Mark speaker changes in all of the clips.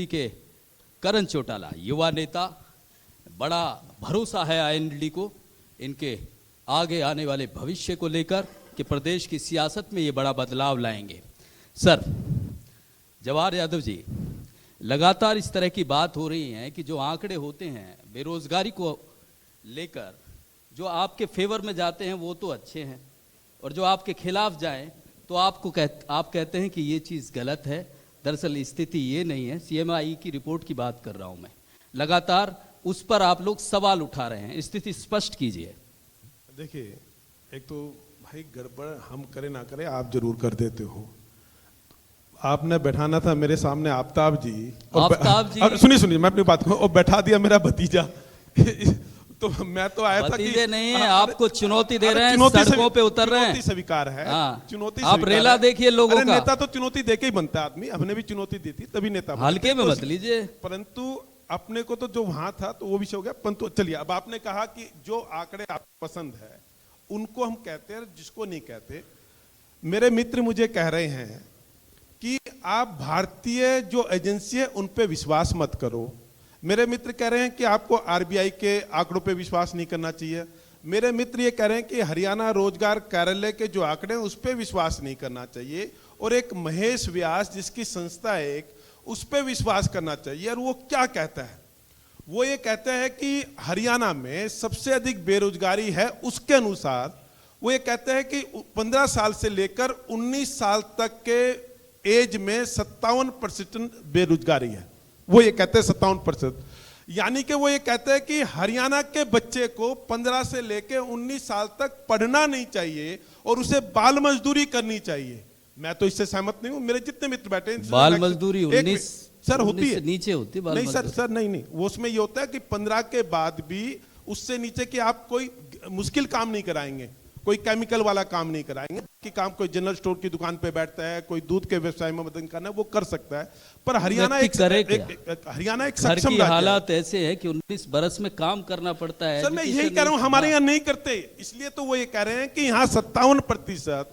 Speaker 1: के करण चौटाला युवा नेता, बड़ा भरोसा है आईएनएलडी को इनके आगे आने वाले भविष्य को लेकर कि प्रदेश की सियासत में ये बड़ा बदलाव लाएंगे। सर, जवाहर यादव जी, लगातार इस तरह की बात हो रही है कि जो आंकड़े होते हैं बेरोजगारी को लेकर, जो आपके फेवर में जाते हैं वो तो अच्छे हैं, और जो आपके खिलाफ जाएं तो आप कहते हैं कि ये चीज़ गलत है। दरअसल स्थिति ये नहीं है। सीएमआई की रिपोर्ट की बात कर रहा हूं मैं। लगातार उस पर आप लोग सवाल उठा रहे हैं, स्थिति स्पष्ट कीजिए।
Speaker 2: देखिए, एक तो भाई गड़बड़ हम करें ना करें, आप जरूर कर देते हो। आपने बैठाना था मेरे सामने आफ्ताब जी, सुनिए मैं अपनी बात कहूं, और बैठा दिया मेरा भतीजा तो मैं तो आया था कि
Speaker 1: नहीं है, आपको चुनौती दे रहे हैं, सड़कों पे उतर रहे हैं।
Speaker 2: चुनौती स्वीकार है, चुनौती
Speaker 1: आप रेला देखिए लोगों का।
Speaker 2: नेता तो चुनौती देके ही बनता है आदमी, हमने भी चुनौती दी थी तभी नेता बना।
Speaker 1: हल्के में मत लीजिए।
Speaker 2: परंतु अपने को तो जो वहां था तो वो भी हो गया। परंतु चलिए, अब आपने कहा कि जो आंकड़े आपको पसंद है उनको हम कहते हैं, जिसको नहीं कहते। मेरे मित्र मुझे कह रहे हैं कि आप भारतीय जो एजेंसी है उन पे विश्वास मत करो। मेरे मित्र कह रहे हैं कि आपको आरबीआई के आंकड़ों पे विश्वास नहीं करना चाहिए। मेरे मित्र ये कह रहे हैं कि हरियाणा रोजगार कार्यालय के जो आंकड़े हैं उस पे विश्वास नहीं करना चाहिए, और एक महेश व्यास जिसकी संस्था है एक, उस पे विश्वास करना चाहिए। और वो क्या कहता है? वो ये कहता है कि हरियाणा में सबसे अधिक बेरोजगारी है। उसके अनुसार वो ये कहता है कि 15 साल से लेकर 19 साल तक के एज में 57% बेरोजगारी है। वो ये कहते हैं 57%। यानी कि वो ये कहते हैं कि हरियाणा के बच्चे को 15 से लेकर 19 साल तक पढ़ना नहीं चाहिए और उसे बाल मजदूरी करनी चाहिए। मैं तो इससे सहमत नहीं हूं। मेरे जितने मित्र बैठे हैं,
Speaker 1: बाल मजदूरी 19
Speaker 2: सर होती है,
Speaker 1: नीचे होती है।
Speaker 2: नहीं सर नहीं, वो उसमें ये होता है कि 15 के बाद भी उससे नीचे कि आप कोई मुश्किल काम नहीं कराएंगे, कोई केमिकल वाला काम नहीं कराएंगे कि काम कोई जनरल स्टोर की दुकान पे बैठता है, कोई दूध के व्यवसाय में मदद करना है, वो कर सकता है। पर हरियाणा एक सक्षम राज्य,
Speaker 1: हालात ऐसे है कि 19 बरस में काम करना पड़ता है।
Speaker 2: सर मैं यही कह रहा हूं, हमारे यहाँ नहीं करते, इसलिए तो वो ये कह रहे हैं कि यहाँ 57%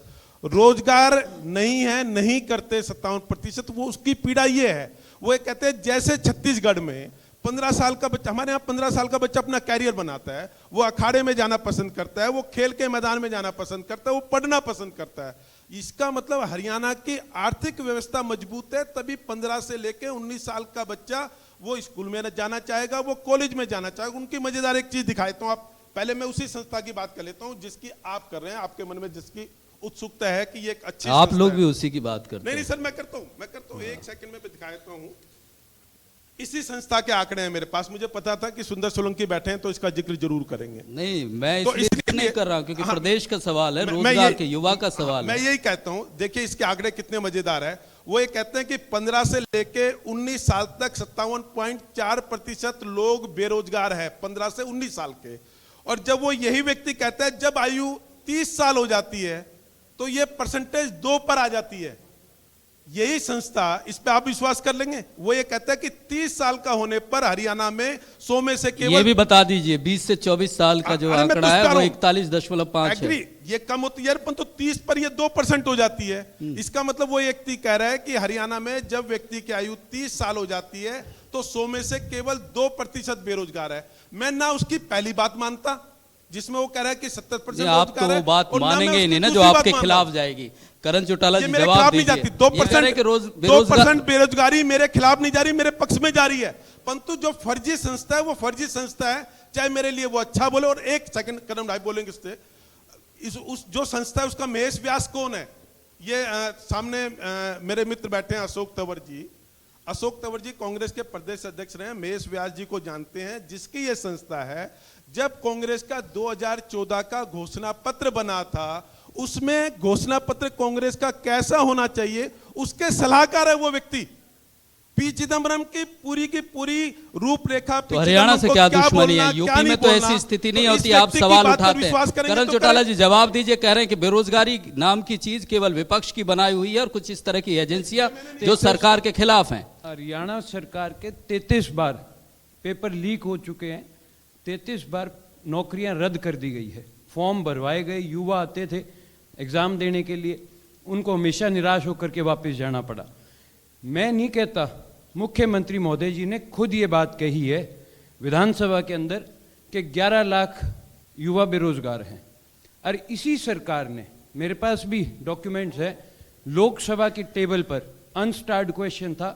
Speaker 2: रोजगार नहीं है, नहीं करते 57%। वो उसकी पीड़ा ये है, वो ये कहते हैं जैसे छत्तीसगढ़ में 15 साल का बच्चा, हमारे यहाँ 15 साल का बच्चा अपना कैरियर बनाता है, वो अखाड़े में जाना पसंद करता है, वो खेल के मैदान में जाना पसंद करता है, वो पढ़ना पसंद करता है। इसका मतलब हरियाणा की आर्थिक व्यवस्था मजबूत है, तभी 15 से लेकर 19 साल का बच्चा वो स्कूल में जाना चाहेगा, वो कॉलेज में जाना चाहेगा। उनकी मजेदार एक चीज दिखाई तो आप पहले, मैं उसी संस्था की बात कर लेता हूँ जिसकी आप कर रहे हैं, आपके मन में जिसकी उत्सुकता है कि ये एक अच्छी,
Speaker 1: आप लोग भी उसी की बात करते हैं।
Speaker 2: नहीं सर, मैं करता हूँ, एक सेकंड में दिखाता हूँ। इसी संस्था के आंकड़े हैं मेरे पास। मुझे पता था कि सुंदर सोलंकी बैठे हैं तो इसका जिक्र जरूर करेंगे।
Speaker 1: नहीं, मैं तो इसलिए नहीं कर रहा हूं क्योंकि प्रदेश का सवाल है, रोजगार के युवा का सवाल है।
Speaker 2: मैं यही कहता हूं, देखिए इसके आंकड़े कितने मजेदार है। वो ये कहते हैं कि 15 से लेके 19 साल तक 57.4% लोग बेरोजगार है, 15 से 19 साल के। और जब वो यही व्यक्ति कहता है जब आयु 30 साल हो जाती है तो ये परसेंटेज 2 पर आ जाती है। यही संस्था, इस पे आप विश्वास कर लेंगे, वो ये कहता है कि 30 साल का होने पर हरियाणा में 100 में से केवल,
Speaker 1: ये भी बता दीजिए, 20 से 24 साल का जो आंकड़ा है वो 41.5 है।
Speaker 2: ये कम होती है, परंतु 30 पर ये 2% हो जाती है। इसका मतलब वो व्यक्ति कह रहा है कि हरियाणा में जब व्यक्ति की आयु 30 साल हो जाती है तो 100 में से केवल 2% बेरोजगार है। मैं ना उसकी पहली बात मानता जिसमें वो कह रहा है कि 70%
Speaker 1: आप तो वो बात मानेंगे ही नहीं ना जो आपके खिलाफ जाएगी। करण चौटाला जी जवाब दीजिए।
Speaker 2: 2% बेरोजगारी मेरे खिलाफ नहीं जा रही, मेरे पक्ष में जा रही है। परंतु जो फर्जी संस्था है वो फर्जी संस्था है, चाहे मेरे लिए वो अच्छा बोले। और एक सेकंड करण भाई बोलेंगे इससे, उस जो संस्था है उसका महेश व्यास कौन है? ये सामने मेरे मित्र बैठे हैं अशोक तंवर जी। अशोक तंवर जी कांग्रेस के प्रदेश अध्यक्ष रहे हैं, महेश व्यास जी को जानते हैं, जिसकी ये संस्था है। जब कांग्रेस का 2014 का घोषणा पत्र बना था, उसमें घोषणा पत्र कांग्रेस का कैसा होना चाहिए उसके सलाहकार है वो व्यक्ति। पी चिदम्बरम की पूरी रूपरेखा,
Speaker 1: तो हरियाणा से क्या दुश्मनी है? यूपी में तो ऐसी स्थिति नहीं होती, आप सवाल उठाते हैं। करण चौटाला जी जवाब दीजिए। कह रहे हैं कि बेरोजगारी नाम की चीज केवल विपक्ष की बनाई हुई है और कुछ इस तरह की एजेंसियां जो सरकार के खिलाफ हैं।
Speaker 3: हरियाणा सरकार के 33 बार पेपर लीक हो चुके हैं, 33 बार नौकरियां रद्द कर दी गई है, फॉर्म भरवाए गए, युवा आते थे एग्जाम देने के लिए, उनको हमेशा निराश होकर के वापस जाना पड़ा। मैं नहीं कहता मुख्यमंत्री महोदय जी ने खुद ये बात कही है विधानसभा के अंदर कि 11 लाख युवा बेरोजगार हैं। और इसी सरकार ने, मेरे पास भी डॉक्यूमेंट्स है, लोकसभा की टेबल पर अनस्टार्ड क्वेश्चन था,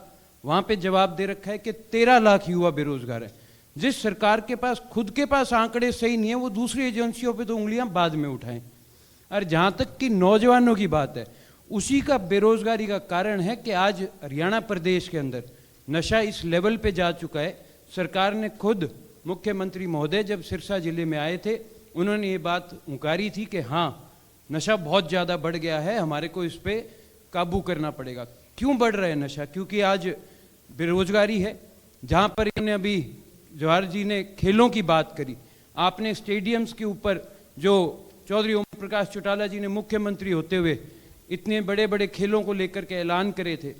Speaker 3: वहां पे जवाब दे रखा है कि 13 लाख युवा बेरोजगार है। जिस सरकार के पास खुद के पास आंकड़े सही नहीं है, वो दूसरी एजेंसियों पे तो उंगलियां बाद में उठाएं। और जहां तक कि नौजवानों की बात है, उसी का बेरोजगारी का कारण है कि आज हरियाणा प्रदेश के अंदर नशा इस लेवल पे जा चुका है। सरकार ने खुद, मुख्यमंत्री महोदय जब सिरसा जिले में आए थे, उन्होंने ये बात उंकारी थी कि हाँ, नशा बहुत ज़्यादा बढ़ गया है, हमारे को इस पे काबू करना पड़ेगा। क्यों बढ़ रहा है नशा? क्योंकि आज बेरोजगारी है। जहाँ पर इन्होंने अभी जवाहर जी ने खेलों की बात करी, आपने स्टेडियम्स के ऊपर जो चौधरी ओम प्रकाश चौटाला जी ने मुख्यमंत्री होते हुए इतने बड़े बड़े खेलों को लेकर के ऐलान करे थे,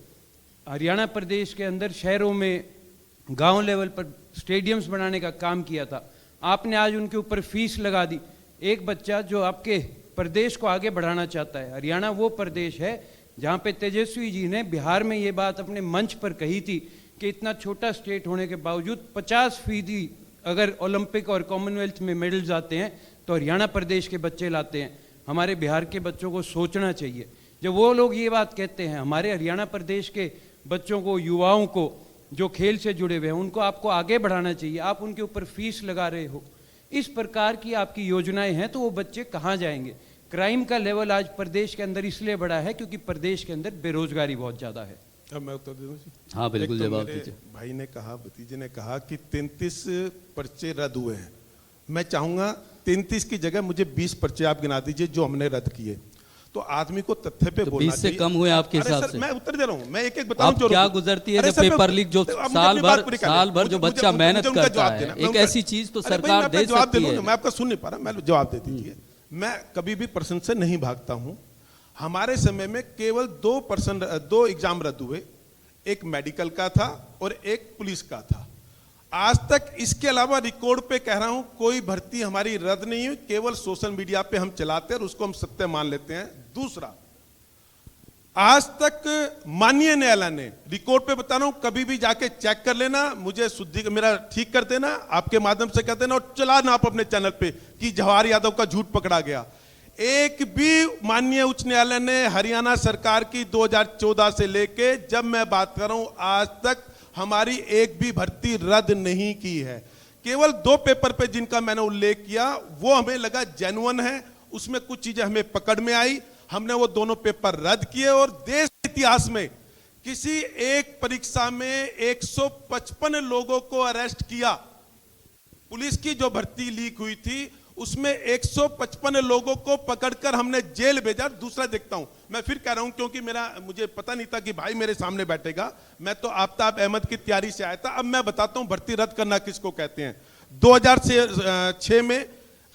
Speaker 3: हरियाणा प्रदेश के अंदर शहरों में गांव लेवल पर स्टेडियम्स बनाने का काम किया था, आपने आज उनके ऊपर फीस लगा दी। एक बच्चा जो आपके प्रदेश को आगे बढ़ाना चाहता है, हरियाणा वो प्रदेश है जहाँ पे तेजस्वी जी ने बिहार में ये बात अपने मंच पर कही थी कि इतना छोटा स्टेट होने के बावजूद 50% अगर ओलंपिक और कॉमनवेल्थ में मेडल्स आते हैं तो हरियाणा प्रदेश के बच्चे लाते हैं। हमारे बिहार के बच्चों को सोचना चाहिए। जब वो लोग ये बात कहते हैं, हमारे हरियाणा प्रदेश के बच्चों को, युवाओं को जो खेल से जुड़े हुए हैं, उनको आपको आगे बढ़ाना चाहिए। आप उनके ऊपर फीस लगा रहे हो। इस प्रकार की आपकी योजनाएं हैं तो वो बच्चे कहाँ जाएंगे? क्राइम का लेवल आज प्रदेश के अंदर इसलिए बढ़ा है क्योंकि प्रदेश के अंदर बेरोजगारी बहुत ज़्यादा है।
Speaker 2: अब मैं उत्तर दे दूं जी?
Speaker 1: हाँ बिल्कुल,
Speaker 2: एक तो
Speaker 1: जवाब
Speaker 2: मेरे
Speaker 1: दीजिए।
Speaker 2: भाई ने कहा, भतीजे ने कहा कि 33 पर्चे रद्द हुए हैं। मैं चाहूंगा 33 की जगह मुझे 20 पर्चे आप गिना दीजिए जो हमने रद्द किए। तो आदमी को तथ्य पे
Speaker 1: तो
Speaker 2: बोलना
Speaker 1: 20 से कम हुए आपके
Speaker 2: अरे
Speaker 1: हिसाब
Speaker 2: सर,
Speaker 1: से?
Speaker 2: मैं उत्तर दे रहा हूं, मैं एक बताऊं
Speaker 1: अब क्या गुजरती है जब पेपर लीक, जो साल भर जो बच्चा मेहनत करता है, एक ऐसी चीज तो सरकार दे सकती है।
Speaker 2: मैं आपका सुन नहीं पा रहा, मैं जवाब दे दीजिए। मैं कभी भी प्रश्न से नहीं भागता हूं। हमारे समय में केवल 2 एग्जाम रद्द हुए, एक मेडिकल का था और एक पुलिस का था। आज तक इसके अलावा रिकॉर्ड पे कह रहा हूं, कोई भर्ती हमारी रद्द नहीं हुई। केवल सोशल मीडिया पे हम चलाते हैं और उसको हम सत्य मान लेते हैं। दूसरा, आज तक माननीय न्यायालय ने, रिकॉर्ड पे बता रहा हूं, कभी भी जाके चेक कर लेना, मुझे शुद्धि मेरा ठीक कर देना, आपके माध्यम से कर देना और चलाना आप अपने चैनल पे कि जवाहर यादव का झूठ पकड़ा गया। एक भी माननीय उच्च न्यायालय ने हरियाणा सरकार की 2014 से लेके जब मैं बात कर रहा हूं आज तक हमारी एक भी भर्ती रद्द नहीं की है। केवल 2 पेपर पे जिनका मैंने उल्लेख किया वो हमें लगा जेन्युइन है, उसमें कुछ चीजें हमें पकड़ में आई, हमने वो दोनों पेपर रद्द किए। और देश के इतिहास में किसी एक परीक्षा में 155 लोगों को अरेस्ट किया। पुलिस की जो भर्ती लीक हुई थी उसमें 155 लोगों को पकड़कर हमने जेल भेजा। दूसरा देखता हूं, मैं फिर कह रहा हूं क्योंकि मुझे पता नहीं था कि भाई मेरे सामने बैठेगा, मैं तो आफ्ताब अहमद की तैयारी से आया था। अब मैं बताता हूं भर्ती रद्द करना किसको कहते हैं। 2006 में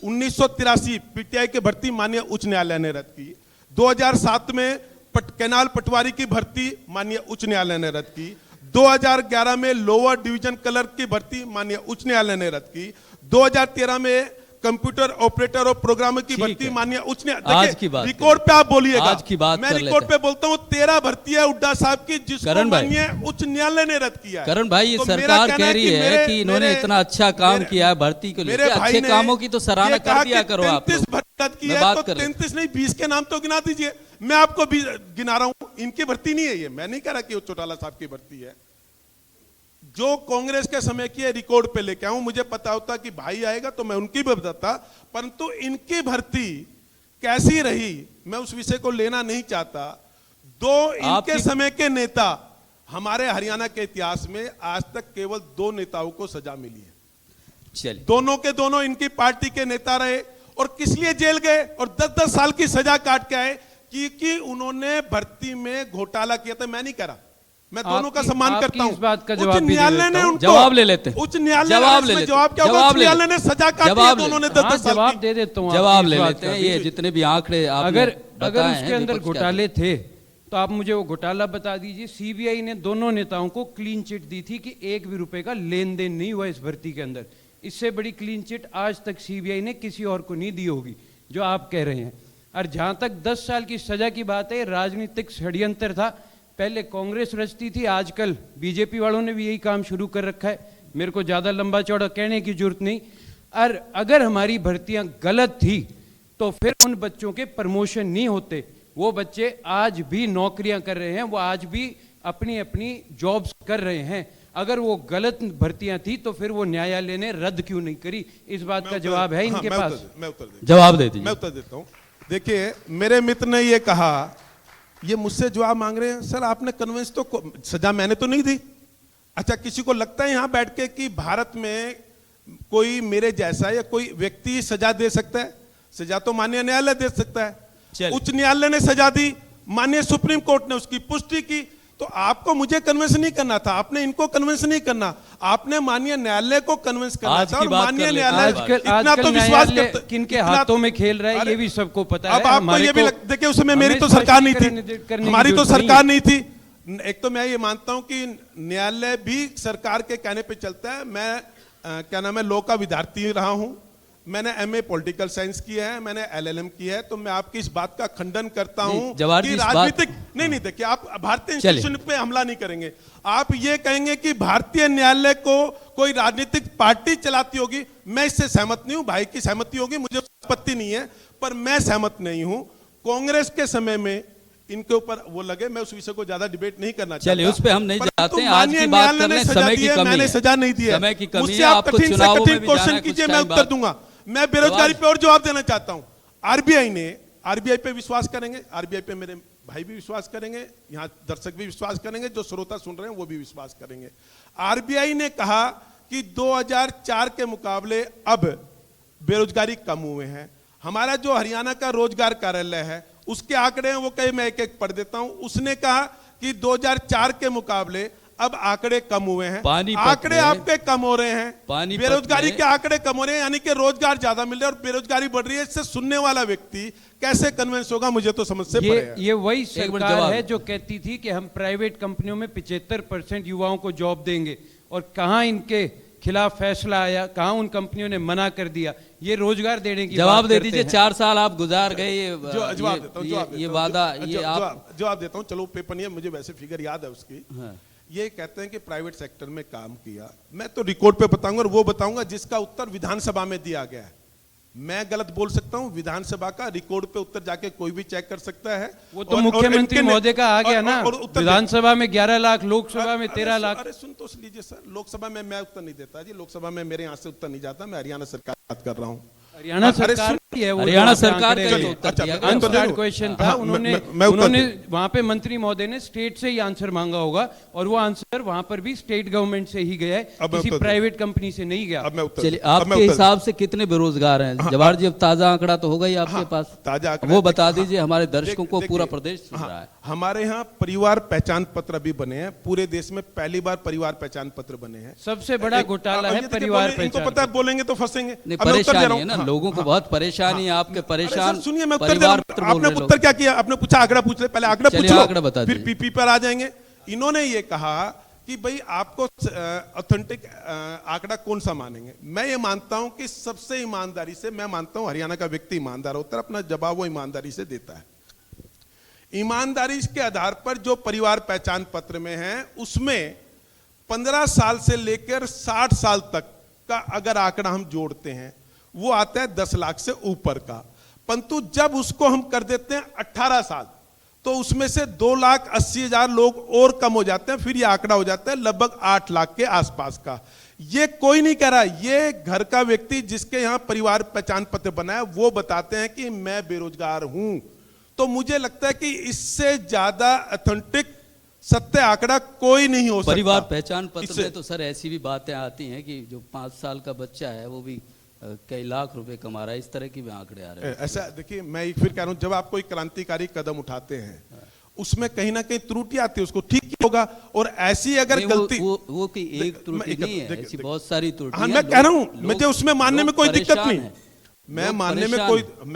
Speaker 2: 1983 पीटीआई की भर्ती माननीय उच्च न्यायालय ने रद्द की। 2007 में कैनाल पटवारी की भर्ती माननीय उच्च न्यायालय ने रद्द की। 2011 में लोअर डिवीजन क्लर्क की भर्ती माननीय उच्च न्यायालय ने रद्द की। 2013 में कंप्यूटर ऑपरेटर और प्रोग्रामर की भर्ती माननीय उच्च न्यायालय, रिकॉर्ड पे आप बोलिएगा,
Speaker 1: आज की बात
Speaker 2: मैं रिकॉर्ड पे बोलता हूं 13 भर्ती है हुड्डा साहब की जिसको माननीय उच्च न्यायालय ने रद्द किया है।
Speaker 1: करण भाई, ये सरकार कह रही है कि इन्होंने इतना अच्छा काम किया है भर्ती को लेकर, अच्छे कामों की तो सराहना कर दिया करो आप लोग।
Speaker 2: 33 भर्ती है तो 33 नहीं 20 के नाम तो गिना दीजिए। मैं आपको गिना रहा हूं, इनकी भर्ती नहीं है ये, मैं नहीं कह रहा कि चौटाला साहब की भर्ती है। जो कांग्रेस के समय की रिकॉर्ड पे लेके आऊं, मुझे पता होता कि भाई आएगा तो मैं उनकी भी बताता, परंतु इनकी भर्ती कैसी रही मैं उस विषय को लेना नहीं चाहता। 2 इनके समय के नेता, हमारे हरियाणा के इतिहास में आज तक केवल 2 नेताओं को सजा मिली है।
Speaker 1: चलिए,
Speaker 2: दोनों के दोनों इनकी पार्टी के नेता रहे और किस लिए जेल गए और 10-10 साल की सजा काट के आए क्योंकि उन्होंने भर्ती में घोटाला किया था। मैं नहीं कह रहा, मैं दोनों का सम्मान करता हूं।
Speaker 3: इस बात का
Speaker 2: उच्च न्यायालय ने उनको
Speaker 1: जवाब ले लेते हैं,
Speaker 2: उच्च न्यायालय
Speaker 1: जवाब ले लेते हैं,
Speaker 2: जवाब क्या होगा? उच्च न्यायालय ने सजा काटी है दोनों ने 10-10 साल
Speaker 3: जवाब दे देता हूं,
Speaker 1: जवाब ले लेते हैं। ये जितने भी आंकड़े
Speaker 3: अगर उसके अंदर घोटाले थे तो आप मुझे वो घोटाला बता दीजिए। सीबीआई ने दोनों नेताओं को क्लीन चिट दी थी कि 1 भी रुपए का लेन देन नहीं हुआ इस भर्ती के अंदर। इससे बड़ी क्लीन चिट आज तक सीबीआई ने किसी और को नहीं दी होगी जो आप कह रहे हैं। और जहां तक 10 साल की सजा की बात है, राजनीतिक षड्यंत्र था पहले कांग्रेस रचती थी, आजकल बीजेपी वालों ने भी यही काम शुरू कर रखा है। मेरे को ज़्यादा लंबा चौड़ा कहने की जरूरत नहीं। और अगर हमारी भर्तियां गलत थी तो फिर उन बच्चों के प्रमोशन नहीं होते। वो बच्चे आज भी नौकरियां कर रहे हैं, वो आज भी अपनी अपनी जॉब्स कर रहे हैं। अगर वो गलत भर्तियां थी तो फिर वो न्यायालय ने रद्द क्यों नहीं करी? इस बात का जवाब है इनके पास?
Speaker 2: मैं उत्तर देता
Speaker 1: जवाब दे दीजिए।
Speaker 2: मैं उत्तर देता हूँ। देखिए, मेरे मित्र ने ये कहा, ये मुझसे जवाब मांग रहे हैं, सर आपने कन्वेंस तो सजा मैंने तो नहीं दी। अच्छा, किसी को लगता है यहां बैठ के कि भारत में कोई मेरे जैसा या कोई व्यक्ति सजा दे सकता है? सजा तो माननीय न्यायालय दे सकता है। उच्च न्यायालय ने सजा दी, माननीय सुप्रीम कोर्ट ने उसकी पुष्टि की। तो आपको मुझे कन्विंस नहीं करना था, आपने इनको कन्विंस नहीं करना, आपने माननीय न्यायालय को कन्विंस करना था। और माननीय न्यायालय इतना तो विश्वास करता,
Speaker 3: किनके हाथों में खेल रहा है ये भी सबको पता है।
Speaker 2: अब आपको ये भी देखिए, उसमें मेरी तो सरकार नहीं थी, हमारी तो सरकार नहीं थी। एक तो मैं ये मानता हूं कि न्यायालय भी सरकार के कहने पे चलता है। मैं क्या नाम है, लॉ का विद्यार्थी रहा हूं, मैंने एमए पॉलिटिकल साइंस किया है, मैंने एलएलएम किया है। तो मैं आपकी इस बात का खंडन करता हूं कि राजनीतिक नहीं देखिए, आप भारतीय इंस्टीट्यूशन पे हमला नहीं करेंगे। आप ये कहेंगे कि भारतीय न्यायालय को कोई राजनीतिक पार्टी चलाती होगी, मैं इससे सहमत नहीं हूं। भाई की सहमति होगी, मुझे आपत्ति नहीं है, पर मैं सहमत नहीं हूं। कांग्रेस के समय में इनके ऊपर वो लगे, मैं उस विषय को ज्यादा डिबेट नहीं करना चाहता।
Speaker 1: चलिए, उस पे हम नहीं जाते हैं। आज की बात कर रहे हैं, समय की कमी
Speaker 2: मैंने
Speaker 1: है,
Speaker 2: सजा नहीं दी है,
Speaker 1: समय की कमी
Speaker 2: मुझसे
Speaker 1: है।
Speaker 2: आप
Speaker 1: आपको
Speaker 2: कठिन से
Speaker 1: चुनावों में
Speaker 2: कठिन
Speaker 1: भी जाना
Speaker 2: क्वेश्चन
Speaker 1: है, कुछ
Speaker 2: कीजिए, मैं
Speaker 1: टाइम
Speaker 2: उत्तर
Speaker 1: बाद।
Speaker 2: दूंगा। मैं बेरोजगारी पे और जवाब देना चाहता हूं। आरबीआई पे विश्वास करेंगे, आरबीआई पे मेरे भाई भी विश्वास करेंगे, यहाँ दर्शक भी विश्वास करेंगे, जो श्रोता सुन रहे हैं वो भी विश्वास करेंगे। आरबीआई ने कहा कि 2004 के मुकाबले अब बेरोजगारी कम हुए हैं। हमारा जो हरियाणा का रोजगार कार्यालय है उसके आंकड़े हैं, वो कहीं मैं एक एक पढ़ देता हूं। उसने कहा कि 2004 के मुकाबले अब आंकड़े कम हुए हैं। आंकड़े आपके कम हो रहे हैं, बेरोजगारी के आंकड़े कम हो रहे हैं, यानी कि रोजगार ज्यादा मिल रहा है और बेरोजगारी बढ़ रही है। इससे सुनने वाला व्यक्ति कैसे कन्विंस होगा? मुझे तो समझ से परे है।
Speaker 3: ये वही सरकार है जो कहती थी कि हम प्राइवेट कंपनियों में 75% युवाओं को जॉब देंगे, और कहां इनके खिलाफ फैसला आया, कहां उन कंपनियों ने मना कर दिया? ये रोजगार देने की
Speaker 1: जवाब दे दीजिए। 4 साल आप गुजार गए,
Speaker 2: जवाब देता हूं,
Speaker 1: ये वादा, ये आप
Speaker 2: जवाब देता हूं। चलो, पेपर नहीं है, मुझे वैसे फिगर याद है उसकी। ये कहते हैं कि प्राइवेट सेक्टर में काम किया। मैं तो रिकॉर्ड पे बताऊंगा और वो बताऊंगा जिसका उत्तर विधानसभा में दिया गया है। मैं गलत बोल सकता हूं, विधानसभा का रिकॉर्ड पे उत्तर जाके कोई भी चेक कर सकता है।
Speaker 3: वो तो मुख्यमंत्री महोदय का आ गया ना, विधानसभा में 11 लाख, लोकसभा में 13 लाख।
Speaker 2: अरे सुन तो लीजिए सर, लोकसभा में मैं उत्तर नहीं देता जी, लोकसभा में मेरे यहाँ से उत्तर नहीं जाता। मैं हरियाणा सरकार की बात कर रहा हूँ।
Speaker 3: हरियाणा सरकार
Speaker 1: हरियाणा सरकार का तो उत्तर दिया गया।
Speaker 3: अनस्टार्ड क्वेश्चन था, उन्होंने वहां पे मंत्री महोदय ने स्टेट से ही आंसर मांगा होगा, और वो आंसर वहां पर भी स्टेट गवर्नमेंट से ही गया है, किसी प्राइवेट कंपनी से नहीं गया।
Speaker 1: चलिए, आपके हिसाब से कितने बेरोजगार हैं जवाहर जी? अब ताजा आंकड़ा तो होगा ही आपके पास,
Speaker 2: ताजा आंकड़ा
Speaker 1: वो बता दीजिए, हमारे दर्शकों को पूरा प्रदेश सुन रहा है।
Speaker 2: हमारे यहाँ परिवार पहचान पत्र भी बने हैं, पूरे देश में पहली बार परिवार पहचान पत्र बने हैं।
Speaker 3: सबसे बड़ा घोटाला है परिवार पहचान।
Speaker 2: इनको पता है, बोलेंगे तो फंसेंगे।
Speaker 1: परेशानी है ना, लोगों को बहुत परेशानी है, आपके परेशान।
Speaker 2: सुनिए, मैं उत्तर दे रहा हूं। आपने उत्तर क्या किया? आपने पूछा आंकड़ा पूछ ले, पहले आंकड़ा पूछ लो, फिर पीपी पर आ जाएंगे। इन्होंने ये कहा कि भाई आपको ऑथेंटिक आंकड़ा कौन सा मानेंगे? मैं ये मानता हूं कि सबसे ईमानदारी से, मैं मानता हूं हरियाणा का व्यक्ति ईमानदार होता है, अपना जवाब वो ईमानदारी से देता है। ईमानदारी के आधार पर जो परिवार पहचान पत्र में है उसमें 15 साल से लेकर 60 साल तक का अगर आंकड़ा हम जोड़ते हैं वो आता है 10 लाख से ऊपर का। परंतु जब उसको हम कर देते हैं 18 साल, तो उसमें से 2,80,000 लोग और कम हो जाते हैं, फिर ये आंकड़ा हो जाता है लगभग 8 लाख के आसपास का। ये कोई नहीं कह रहा, ये घर का व्यक्ति जिसके यहां परिवार पहचान पत्र बना है वो बताते हैं कि मैं बेरोजगार हूं। तो मुझे लगता है कि इससे ज्यादा ऑथेंटिक सत्य आंकड़ा कोई नहीं हो सकता।
Speaker 1: परिवार पहचान पत्र में तो सर ऐसी भी बातें आती हैं कि जो 5 साल का बच्चा है वो भी कई लाख रुपए कमा रहा है, इस तरह की भी आंकड़े आ रहे हैं।
Speaker 2: ऐसा देखिए, मैं एक फिर कह रहा हूं, जब आप कोई क्रांतिकारी कदम उठाते हैं उसमें कहीं ना कहीं त्रुटि आती है, उसको ठीक किया होगा। और ऐसी अगर गलती
Speaker 1: वो की एक त्रुटि नहीं है, ऐसी बहुत सारी त्रुटि।
Speaker 2: हाँ, मैं कह रहा हूं, मुझे उसमें मानने में कोई दिक्कत नहीं, मैं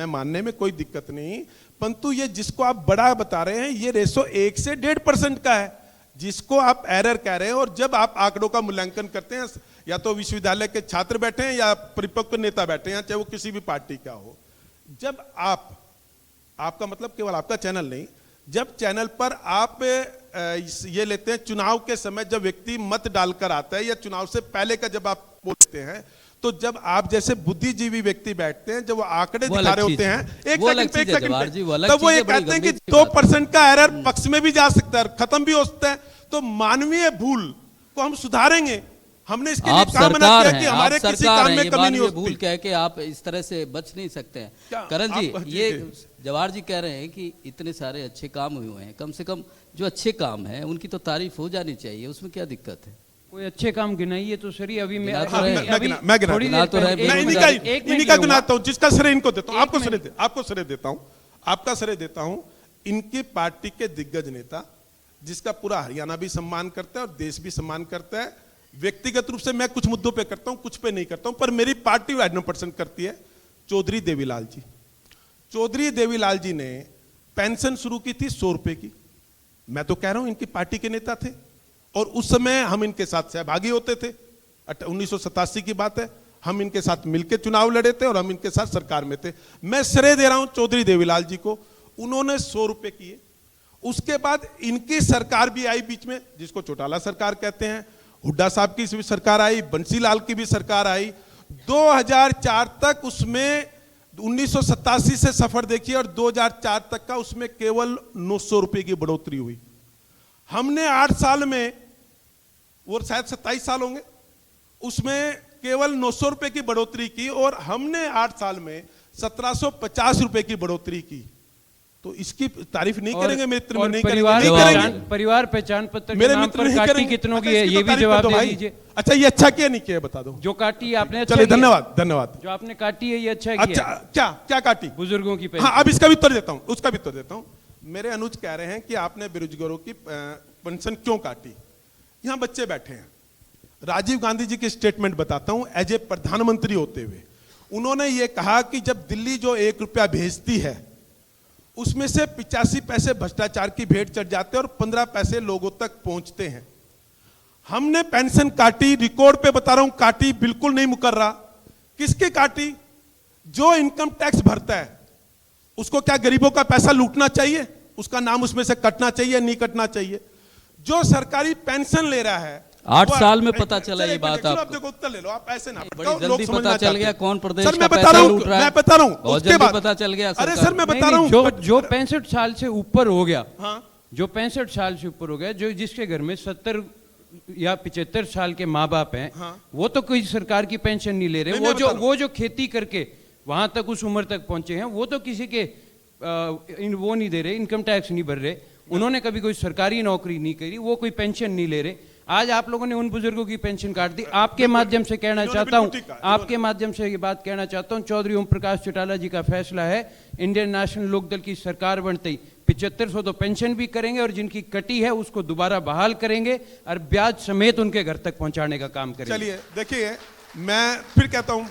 Speaker 2: मानने में कोई दिक्कत नहीं। परंतु ये जिसको आप बड़ा बता रहे हैं, ये रेशो 1 से 1.5% का है, जिसको आप एरर कह रहे हैं। और जब आप आंकड़ों का मूल्यांकन करते हैं, या तो विश्वविद्यालय के छात्र बैठे हैं या परिपक्व नेता बैठे हैं, चाहे वो किसी भी पार्टी का हो, जब आपका मतलब केवल आपका चैनल नहीं, जब चैनल पर आप ये लेते हैं चुनाव के समय जब व्यक्ति मत डालकर आता है या चुनाव से पहले का जब आप बोलते हैं, तो जब आप जैसे बुद्धिजीवी व्यक्ति बैठते हैं, जब वो आंकड़े
Speaker 1: वो
Speaker 2: दिखा
Speaker 1: अलग
Speaker 2: रहे
Speaker 1: चीज
Speaker 2: होते
Speaker 1: है।
Speaker 2: हैं, एक
Speaker 1: वो अलग
Speaker 2: सेकंड पे, एक
Speaker 1: चीज है
Speaker 2: सेकंड
Speaker 1: जवाहर
Speaker 2: पे,
Speaker 1: जी, वो अलग
Speaker 2: तब वो
Speaker 1: चीज
Speaker 2: ये
Speaker 1: है, बड़ी
Speaker 2: कहते हैं कि
Speaker 1: गंभीर सी बात है।
Speaker 2: 2% का एरर पक्ष में भी जा सकता है, खत्म भी हो सकता है। तो मानवीय भूल को हम सुधारेंगे। हमने इसके लिए
Speaker 1: आप
Speaker 2: काम बना
Speaker 1: सरकार
Speaker 2: किया
Speaker 1: हैं,
Speaker 2: कि
Speaker 1: आप
Speaker 2: हमारे किसी
Speaker 1: सरकार
Speaker 2: काम
Speaker 1: हैं,
Speaker 2: में
Speaker 1: ये
Speaker 2: कमी नहीं
Speaker 1: मानवीय भूल
Speaker 2: होती।
Speaker 1: कह के आप इस तरह से बच नहीं सकते हैं।
Speaker 2: क्या?
Speaker 1: करण जी,
Speaker 2: आप- जी,
Speaker 1: ये
Speaker 2: जी।
Speaker 1: जवाहर जी कह रहे हैं कि इतने सारे अच्छे काम हुए हैं, कम से कम जो अच्छे काम हैं उनकी तो तारीफ हो जानी चाहिए, उसमें क्या दिक्कत है?
Speaker 3: कोई अच्छे काम गिनाइए तो सही। अभी मैं
Speaker 1: गिना तो
Speaker 3: अभी-
Speaker 1: रहे हैं।
Speaker 3: अभी
Speaker 2: मैं गिना-
Speaker 3: थोड़ी
Speaker 1: गिना
Speaker 3: देर
Speaker 1: तो रहे हैं,
Speaker 3: पहले-
Speaker 2: मैं
Speaker 3: एक
Speaker 1: बिल्कुल
Speaker 2: इन्हीं का
Speaker 3: मिनट- एक मिनट
Speaker 2: इन्हीं का
Speaker 3: लूंगा।
Speaker 2: गिनाता हूं, जिसका श्रेय इनको देता हूं।
Speaker 3: एक
Speaker 2: आपको श्रेय
Speaker 3: मिनट।
Speaker 2: दे, आपको श्रेय देता हूं, आपका श्रेय देता हूं। इनकी पार्टी के दिग्गज नेता, जिसका पूरा हरियाणा भी सम्मान करता है और देश भी सम्मान करता है। व्यक्तिगत रूप से मैं कुछ मुद्दों पे करता हूं, कुछ पे नहीं करता हूं, पर मेरी पार्टी 100% करती है। चौधरी देवीलाल जी, चौधरी देवीलाल जी ने पेंशन शुरू की थी 100 रुपए की। मैं तो कह रहा हूं इनकी पार्टी के नेता थे और उस समय हम इनके साथ सहभागी होते थे। 1987 की बात है, हम इनके साथ मिलकर चुनाव लड़े थे और हम इनके साथ सरकार में थे। मैं श्रेय दे रहा हूं चौधरी देवीलाल जी को, उन्होंने 100 रुपए किए। उसके बाद इनकी सरकार भी आई बीच में, जिसको चौटाला सरकार कहते हैं। हुड्डा साहब की भी सरकार आई, बंसीलाल की भी सरकार आई। 2004 तक उसमें 1987 से सफर देखिए और 2004 तक का उसमें केवल 900 रुपए की बढ़ोतरी हुई। हमने 8 साल में, वो शायद 27 साल होंगे, उसमें केवल 900 रुपए की बढ़ोतरी की और हमने 8 साल में 1750 रुपए की बढ़ोतरी की। तो इसकी तारीफ नहीं करेंगे मित्र,
Speaker 3: और
Speaker 2: नहीं
Speaker 3: परिवार
Speaker 2: करेंगे, नहीं
Speaker 1: जवाब
Speaker 2: करेंगे।
Speaker 3: परिवार पहचान पत्र के
Speaker 2: मेरे
Speaker 3: नाम
Speaker 2: मित्र
Speaker 3: पर
Speaker 2: नहीं
Speaker 3: काटी
Speaker 2: करेंगे।
Speaker 3: कितनों की
Speaker 2: अच्छा,
Speaker 3: है,
Speaker 2: इसकी
Speaker 3: ये
Speaker 2: तो
Speaker 3: भी
Speaker 2: तारीफ
Speaker 3: जवाब
Speaker 2: कर दो
Speaker 3: दे
Speaker 2: भाई।
Speaker 3: दीजिए।
Speaker 2: अच्छा, ये अच्छा किया नहीं किया बता दो।
Speaker 3: जो काटी आपने अच्छा
Speaker 2: चलिए,
Speaker 3: किया।
Speaker 2: धन्यवाद धन्यवाद।
Speaker 3: जो आपने काटी है ये अच्छा
Speaker 2: अच्छा,
Speaker 3: किया।
Speaker 2: क्या क्या काटी?
Speaker 3: बुजुर्गों की
Speaker 2: हाँ,
Speaker 3: पेंशन।
Speaker 2: अब इसका भी उत्तर देता हूं, उसका भी उत्तर देता हूं। मेरे अनुज कह रहे हैं कि आपने बेरोजगारों की पेंशन क्यों काटी। यहां बच्चे बैठे हैं। राजीव गांधी जी की स्टेटमेंट बताता हूं, एज ए प्रधानमंत्री होते हुए उन्होंने ये कहा कि जब दिल्ली जो 1 रुपया भेजती है उसमें से 85 पैसे भ्रष्टाचार की भेंट चढ़ जाते हैं और 15 पैसे लोगों तक पहुंचते हैं। हमने पेंशन काटी, रिकॉर्ड पे बता रहा हूं, काटी, बिल्कुल नहीं मुकर रहा। किसकी काटी? जो इनकम टैक्स भरता है उसको क्या गरीबों का पैसा लूटना चाहिए? उसका नाम उसमें से कटना चाहिए, नहीं कटना चाहिए? जो सरकारी पेंशन ले रहा है
Speaker 1: 8
Speaker 2: वो-
Speaker 1: साल में पता चला
Speaker 2: चलो,
Speaker 1: ये
Speaker 2: एक मिनट,
Speaker 1: बात
Speaker 2: चलो, आप
Speaker 1: आपको।
Speaker 2: देखो, उत्तर ले लो आप, ऐसे ना
Speaker 1: बड़ी
Speaker 2: बताओ,
Speaker 1: जल्दी
Speaker 2: लोग
Speaker 1: पता
Speaker 2: समझना
Speaker 1: चल
Speaker 2: चाहते
Speaker 1: गया
Speaker 2: हैं।
Speaker 1: कौन प्रदेश
Speaker 2: सर,
Speaker 1: का
Speaker 2: मैं बता
Speaker 1: पैसा
Speaker 2: रहा हूं,
Speaker 1: लूट रहा है।
Speaker 2: मैं बता रहा हूं,
Speaker 1: बहुत
Speaker 2: उसके
Speaker 1: जल्दी
Speaker 2: बाद
Speaker 1: पता चल गया
Speaker 2: अरे
Speaker 1: सरकार
Speaker 2: सर, मैं
Speaker 1: को।
Speaker 2: बता रहा हूं,
Speaker 3: जो 65 साल से ऊपर हो गया,
Speaker 2: हाँ,
Speaker 3: जो 65 साल से ऊपर हो गया, जो जिसके घर में 70 या 75 साल के माँ बाप हैं,
Speaker 2: हाँ।
Speaker 3: वो तो कोई सरकार की पेंशन नहीं ले रहे।
Speaker 2: नहीं, मैं बता रहा हूं।
Speaker 3: वो जो खेती करके वहां तक उस उम्र तक पहुंचे हैं, वो तो किसी के वो नहीं दे रहे, इनकम टैक्स नहीं भर रहे। उन्होंने कभी कोई सरकारी नौकरी नहीं करी, वो कोई पेंशन नहीं ले रहे। आज आप लोगों ने उन बुजुर्गों की पेंशन काट दी। आपके माध्यम से कहना
Speaker 2: इन्होंने
Speaker 3: चाहता हूं,
Speaker 2: बिल्कुल ठीक कहा,
Speaker 3: आपके माध्यम से ये बात कहना चाहता हूं, चौधरी ओम प्रकाश चौटाला जी का फैसला है, इंडियन नेशनल लोकदल की सरकार बनते ही 7500 तो पेंशन भी करेंगे और जिनकी कटी है उसको दोबारा बहाल करेंगे और ब्याज समेत उनके घर तक पहुंचाने का काम करेंगे।
Speaker 2: चलिए देखिए, मैं फिर कहता हूं,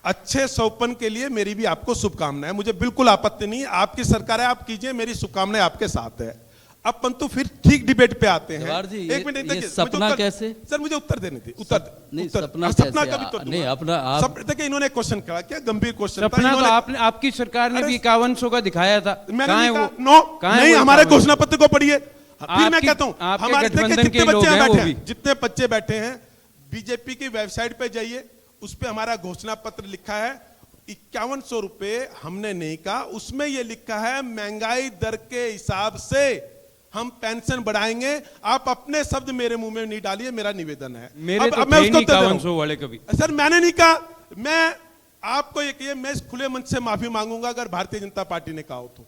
Speaker 2: अच्छे सौपन के लिए मेरी भी आपको शुभकामनाएं। मुझे बिल्कुल आपत्ति नहीं, आपकी सरकार है, आप कीजिए, मेरी शुभकामनाएं आपके साथ है। अब पंतु फिर ठीक डिबेट पे आते हैं।
Speaker 1: जवाहर जी,
Speaker 2: एक मिनट
Speaker 1: ये
Speaker 2: देखिए,
Speaker 1: सपना
Speaker 2: मुझे
Speaker 1: कैसे?
Speaker 2: सर मुझे उत्तर देने थे, उत्तर
Speaker 1: नहीं,
Speaker 2: उत्तर-
Speaker 1: सपना
Speaker 2: सपना
Speaker 1: कैसे?
Speaker 2: का भी तो
Speaker 1: नहीं, अपना आप-
Speaker 2: देखिए, इन्होंने क्वेश्चन करा, क्या गंभीर क्वेश्चन था।
Speaker 3: सपना तो
Speaker 2: इन्होंने-
Speaker 3: आपने, आपकी सरकार ने
Speaker 2: अरे,
Speaker 3: भी 5100 का दिखाया था।
Speaker 2: मैंने
Speaker 3: कहाँ है
Speaker 2: नहीं
Speaker 3: वो?
Speaker 2: कहा, नो,
Speaker 3: कहाँ है
Speaker 2: नहीं,
Speaker 3: वो
Speaker 2: हमारे
Speaker 3: 5100?
Speaker 2: घोषणा पत्र को पढ़िए। फिर मैं
Speaker 3: आपकी-
Speaker 2: कहता हूं,
Speaker 3: आपके
Speaker 2: हमारे देखिए
Speaker 3: गठबंधन
Speaker 2: जितने
Speaker 3: के लोग
Speaker 2: बच्चे
Speaker 3: हैं,
Speaker 2: बैठे
Speaker 3: वो
Speaker 2: हैं,
Speaker 3: भी।
Speaker 2: जितने बच्चे बैठे हैं, बीजेपी की वेबसाइट पे जाइए, उस पे हमारा घोषणा पत्र लिखा है। 5100 रुपए हमने नहीं कहा, उसमें यह लिखा है महंगाई दर के हिसाब से हम पेंशन बढ़ाएंगे। आप अपने शब्द मेरे मुंह में नहीं डालिए, मेरा निवेदन है।
Speaker 3: मेरे तो
Speaker 2: मैं
Speaker 3: थे
Speaker 2: उसको
Speaker 3: नहीं
Speaker 2: उत्तर दे रहा हूं।
Speaker 3: 5100 वाले कभी।
Speaker 2: सर मैंने नहीं कहा, मैं आपको ये कहिए, मैं इस खुले मन से माफी मांगूंगा अगर भारतीय जनता पार्टी ने कहा हो तो।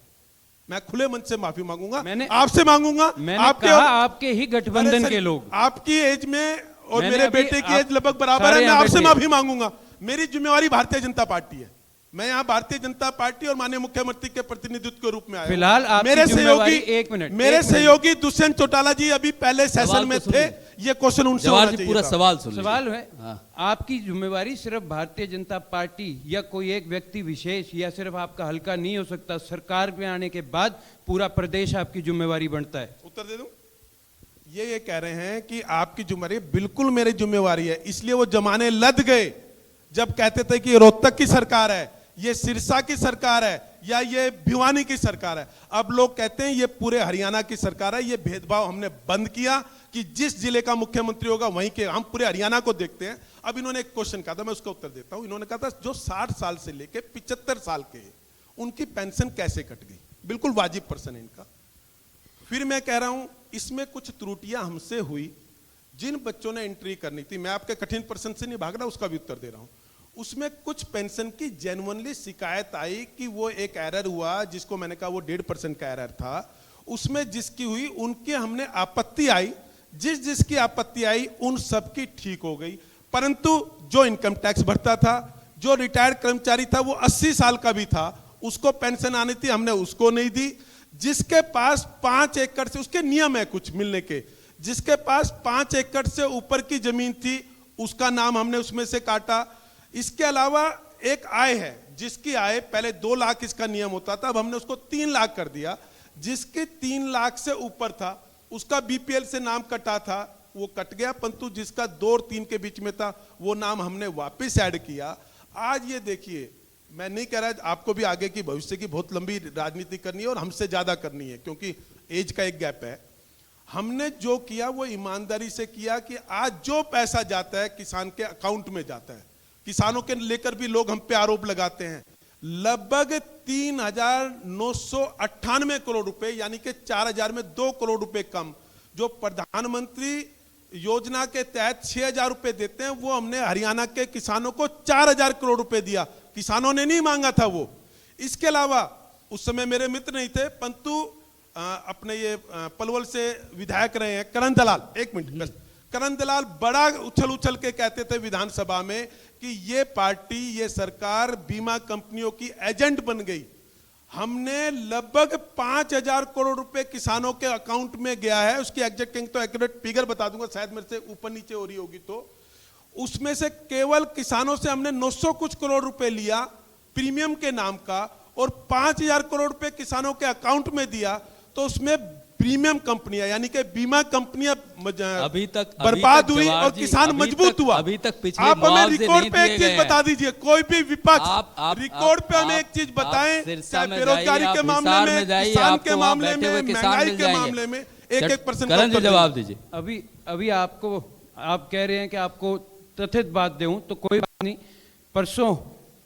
Speaker 2: मैं खुले मन से माफी मांगूंगा,
Speaker 3: मैंने-
Speaker 2: आपसे मांगूंगा।
Speaker 3: मैंने कहा आपके ही गठबंधन
Speaker 2: अरे सर,
Speaker 3: के लोग।
Speaker 2: आपकी एज में और
Speaker 3: मैंने
Speaker 2: मेरे
Speaker 3: अभी
Speaker 2: बेटे की
Speaker 3: आप-
Speaker 2: एज लगभग बराबर
Speaker 3: सारे
Speaker 2: है, मैं
Speaker 3: यहाँ
Speaker 2: आपसे
Speaker 3: बैठे।
Speaker 2: माफी मांगूंगा। मेरी जिम्मेवारी भारतीय जनता पार्टी है। मैं यहाँ भारतीय जनता पार्टी और माननीय मुख्यमंत्री के प्रतिनिधित्व के रूप में आया हूं।
Speaker 3: फिलहाल आपकी
Speaker 2: मेरे
Speaker 3: जिम्मेवारी-
Speaker 2: सहयोगी,
Speaker 3: एक मिनट,
Speaker 2: मेरे
Speaker 3: एक मिनट।
Speaker 2: सहयोगी दुष्यंत चौटाला जी अभी पहले सेशन
Speaker 1: सवाल
Speaker 2: में
Speaker 1: तो
Speaker 2: थे,
Speaker 1: सुनिए।
Speaker 2: ये क्वेश्चन उनसे
Speaker 1: जवाहर
Speaker 2: होना
Speaker 1: जी
Speaker 2: चाहिए
Speaker 1: पूरा
Speaker 2: था।
Speaker 1: सवाल सुन लीजिए।
Speaker 3: सवाल है,
Speaker 1: हाँ।
Speaker 3: आपकी जिम्मेवारी सिर्फ भारतीय जनता पार्टी या कोई एक व्यक्ति विशेष या सिर्फ आपका हल्का नहीं हो सकता। सरकार में आने के बाद पूरा प्रदेश आपकी जिम्मेवारी बनता है।
Speaker 2: उत्तर दे दूं? ये कह रहे हैं कि आपकी जिम्मेवारी, बिल्कुल मेरी जिम्मेवारी है। इसलिए वो जमाने लद गए जब कहते थे कि रोहतक की सरकार है, ये सिरसा की सरकार है या ये भिवानी की सरकार है। अब लोग कहते हैं ये पूरे हरियाणा की सरकार है। ये भेदभाव हमने बंद किया कि जिस जिले का मुख्यमंत्री होगा वहीं के, हम पूरे हरियाणा को देखते हैं। अब इन्होंने एक क्वेश्चन कहा था, मैं उसका उत्तर देता हूं। इन्होंने कहा था जो 60 साल से लेके 75 साल के हैं, उनकी पेंशन कैसे कट गई? बिल्कुल वाजिब प्रश्न है इनका। फिर मैं कह रहा हूं इसमें कुछ त्रुटियां हमसे हुई। जिन बच्चों ने एंट्री करनी थी, मैं आपके कठिन प्रश्न से नहीं भाग रहा, उसका भी उत्तर दे रहा हूं। उसमें कुछ पेंशन की जेन्युइनली शिकायत आई कि वो एक एरर हुआ, जिसको मैंने कहा वो 1.5% का एरर था। उसमें जिसकी हुई उनके हमने आपत्ति आई, जिसकी आपत्ति आई उन सबकी ठीक हो गई। परंतु जो इनकम टैक्स भरता था, जो रिटायर्ड कर्मचारी था, वो 80 साल का भी था, उसको पेंशन आनी थी, हमने उसको नहीं दी। जिसके पास 5 एकड़ से, उसके नियम है कुछ मिलने के, जिसके पास 5 एकड़ से ऊपर की जमीन थी उसका नाम हमने उसमें से काटा। इसके अलावा एक आय है, जिसकी आय पहले 2 लाख इसका नियम होता था, अब हमने उसको 3 लाख कर दिया। जिसके 3 लाख से ऊपर था उसका बीपीएल से नाम कटा था, वो कट गया। परंतु जिसका 2 और 3 के बीच में था वो नाम हमने वापस ऐड किया। आज ये देखिए, मैं नहीं कह रहा, आपको भी आगे की भविष्य की बहुत लंबी राजनीति करनी है और हमसे ज्यादा करनी है, क्योंकि एज का एक गैप है। हमने जो किया वो ईमानदारी से किया कि आज जो पैसा जाता है किसान के अकाउंट में जाता है। किसानों के लेकर भी लोग हम पे आरोप लगाते हैं। लगभग 3,998 करोड़ रुपए, यानी कि 4,000 में 2 करोड़ रुपए कम, जो प्रधानमंत्री योजना के तहत 6,000 रुपए देते हैं, वो हमने हरियाणा के किसानों को 4,000 करोड़ रुपए दिया। किसानों ने नहीं मांगा था वो। इसके अलावा उस समय मेरे मित्र नहीं थे, परंतु अपने ये पलवल से विधायक रहे हैं करण दलाल, 1 मिनट, करण दलाल बड़ा उछल के कहते थे विधानसभा में कि ये पार्टी, ये सरकार बीमा कंपनियों की एजेंट बन गई। हमने लगभग 5,000 करोड़ रुपए किसानों के अकाउंट में गया है। उसकी एग्जैक्ट तो एक्यूरेट फिगर बता दूंगा, शायद मेरे से ऊपर नीचे हो रही होगी तो। उसमें से केवल किसानों से हमने 900 कुछ करोड़ रुपए लिया प्रीमियम के नाम का, और 5,000 करोड़ रुपए किसानों के अकाउंट में दिया। तो उसमें प्रीमियम कंपनियां, यानी कि बीमा कंपनियां
Speaker 1: अभी तक
Speaker 2: बर्बाद हुई और किसान मजबूत हुआ।
Speaker 1: अभी तक पिछले
Speaker 2: आप हमें
Speaker 1: मुआवजे
Speaker 2: रिकॉर्ड
Speaker 1: नहीं
Speaker 2: पे एक
Speaker 1: दिए
Speaker 2: चीज
Speaker 1: गए
Speaker 2: बता दीजिए, कोई भी विपक्ष रिकॉर्ड पे हमें
Speaker 1: आप-
Speaker 2: एक चीज बताएं,
Speaker 1: सिरसा
Speaker 2: चाहे
Speaker 1: में
Speaker 2: बेरोजगारी
Speaker 1: जाइए,
Speaker 2: के
Speaker 1: आप
Speaker 2: मामले
Speaker 1: हिसार
Speaker 2: में,
Speaker 1: में जाइए,
Speaker 2: किसान के
Speaker 1: आपको वहाँ
Speaker 2: मामले
Speaker 1: बैठे हुए
Speaker 2: में,
Speaker 1: किसान
Speaker 2: महंगाई
Speaker 1: मिल
Speaker 2: के
Speaker 1: जाएंगे।
Speaker 2: मामले में एक प्रश्न
Speaker 1: करण जी जवाब दीजिए।
Speaker 3: अभी आपको, आप कह रहे हैं कि आपको तथित बात दूं, तो कोई बात नहीं। परसों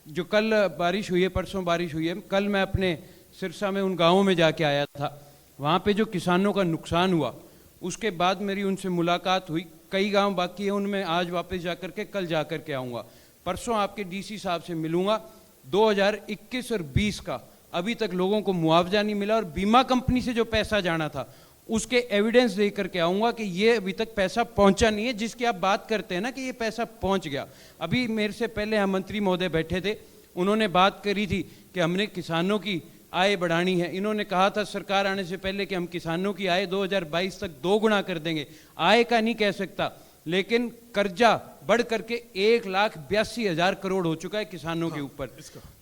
Speaker 3: जो कल बारिश हुई है, परसों बारिश हुई है, कल मैं अपने सिरसा में उन गांवों में जाके आया था। वहाँ पे जो किसानों का नुकसान हुआ, उसके बाद मेरी उनसे मुलाकात हुई। कई गांव बाकी है, उनमें आज वापस जाकर के, कल जाकर के आऊँगा। परसों आपके डीसी साहब से मिलूंगा। 2021 और 20 का अभी तक लोगों को मुआवजा नहीं मिला, और बीमा कंपनी से जो पैसा जाना था उसके एविडेंस दे करके आऊँगा कि ये अभी तक पैसा पहुँचा नहीं है, जिसकी आप बात करते हैं ना कि ये पैसा पहुँच गया। अभी मेरे से पहले यहाँ मंत्री महोदय बैठे थे, उन्होंने बात करी थी कि हमने किसानों की आय बढ़ानी है। इन्होंने कहा था सरकार आने से पहले कि हम किसानों की आय 2022 तक 2 गुना कर देंगे। आय का नहीं कह सकता, लेकिन कर्जा बढ़ करके 1,82,000 करोड़ हो चुका है किसानों के ऊपर।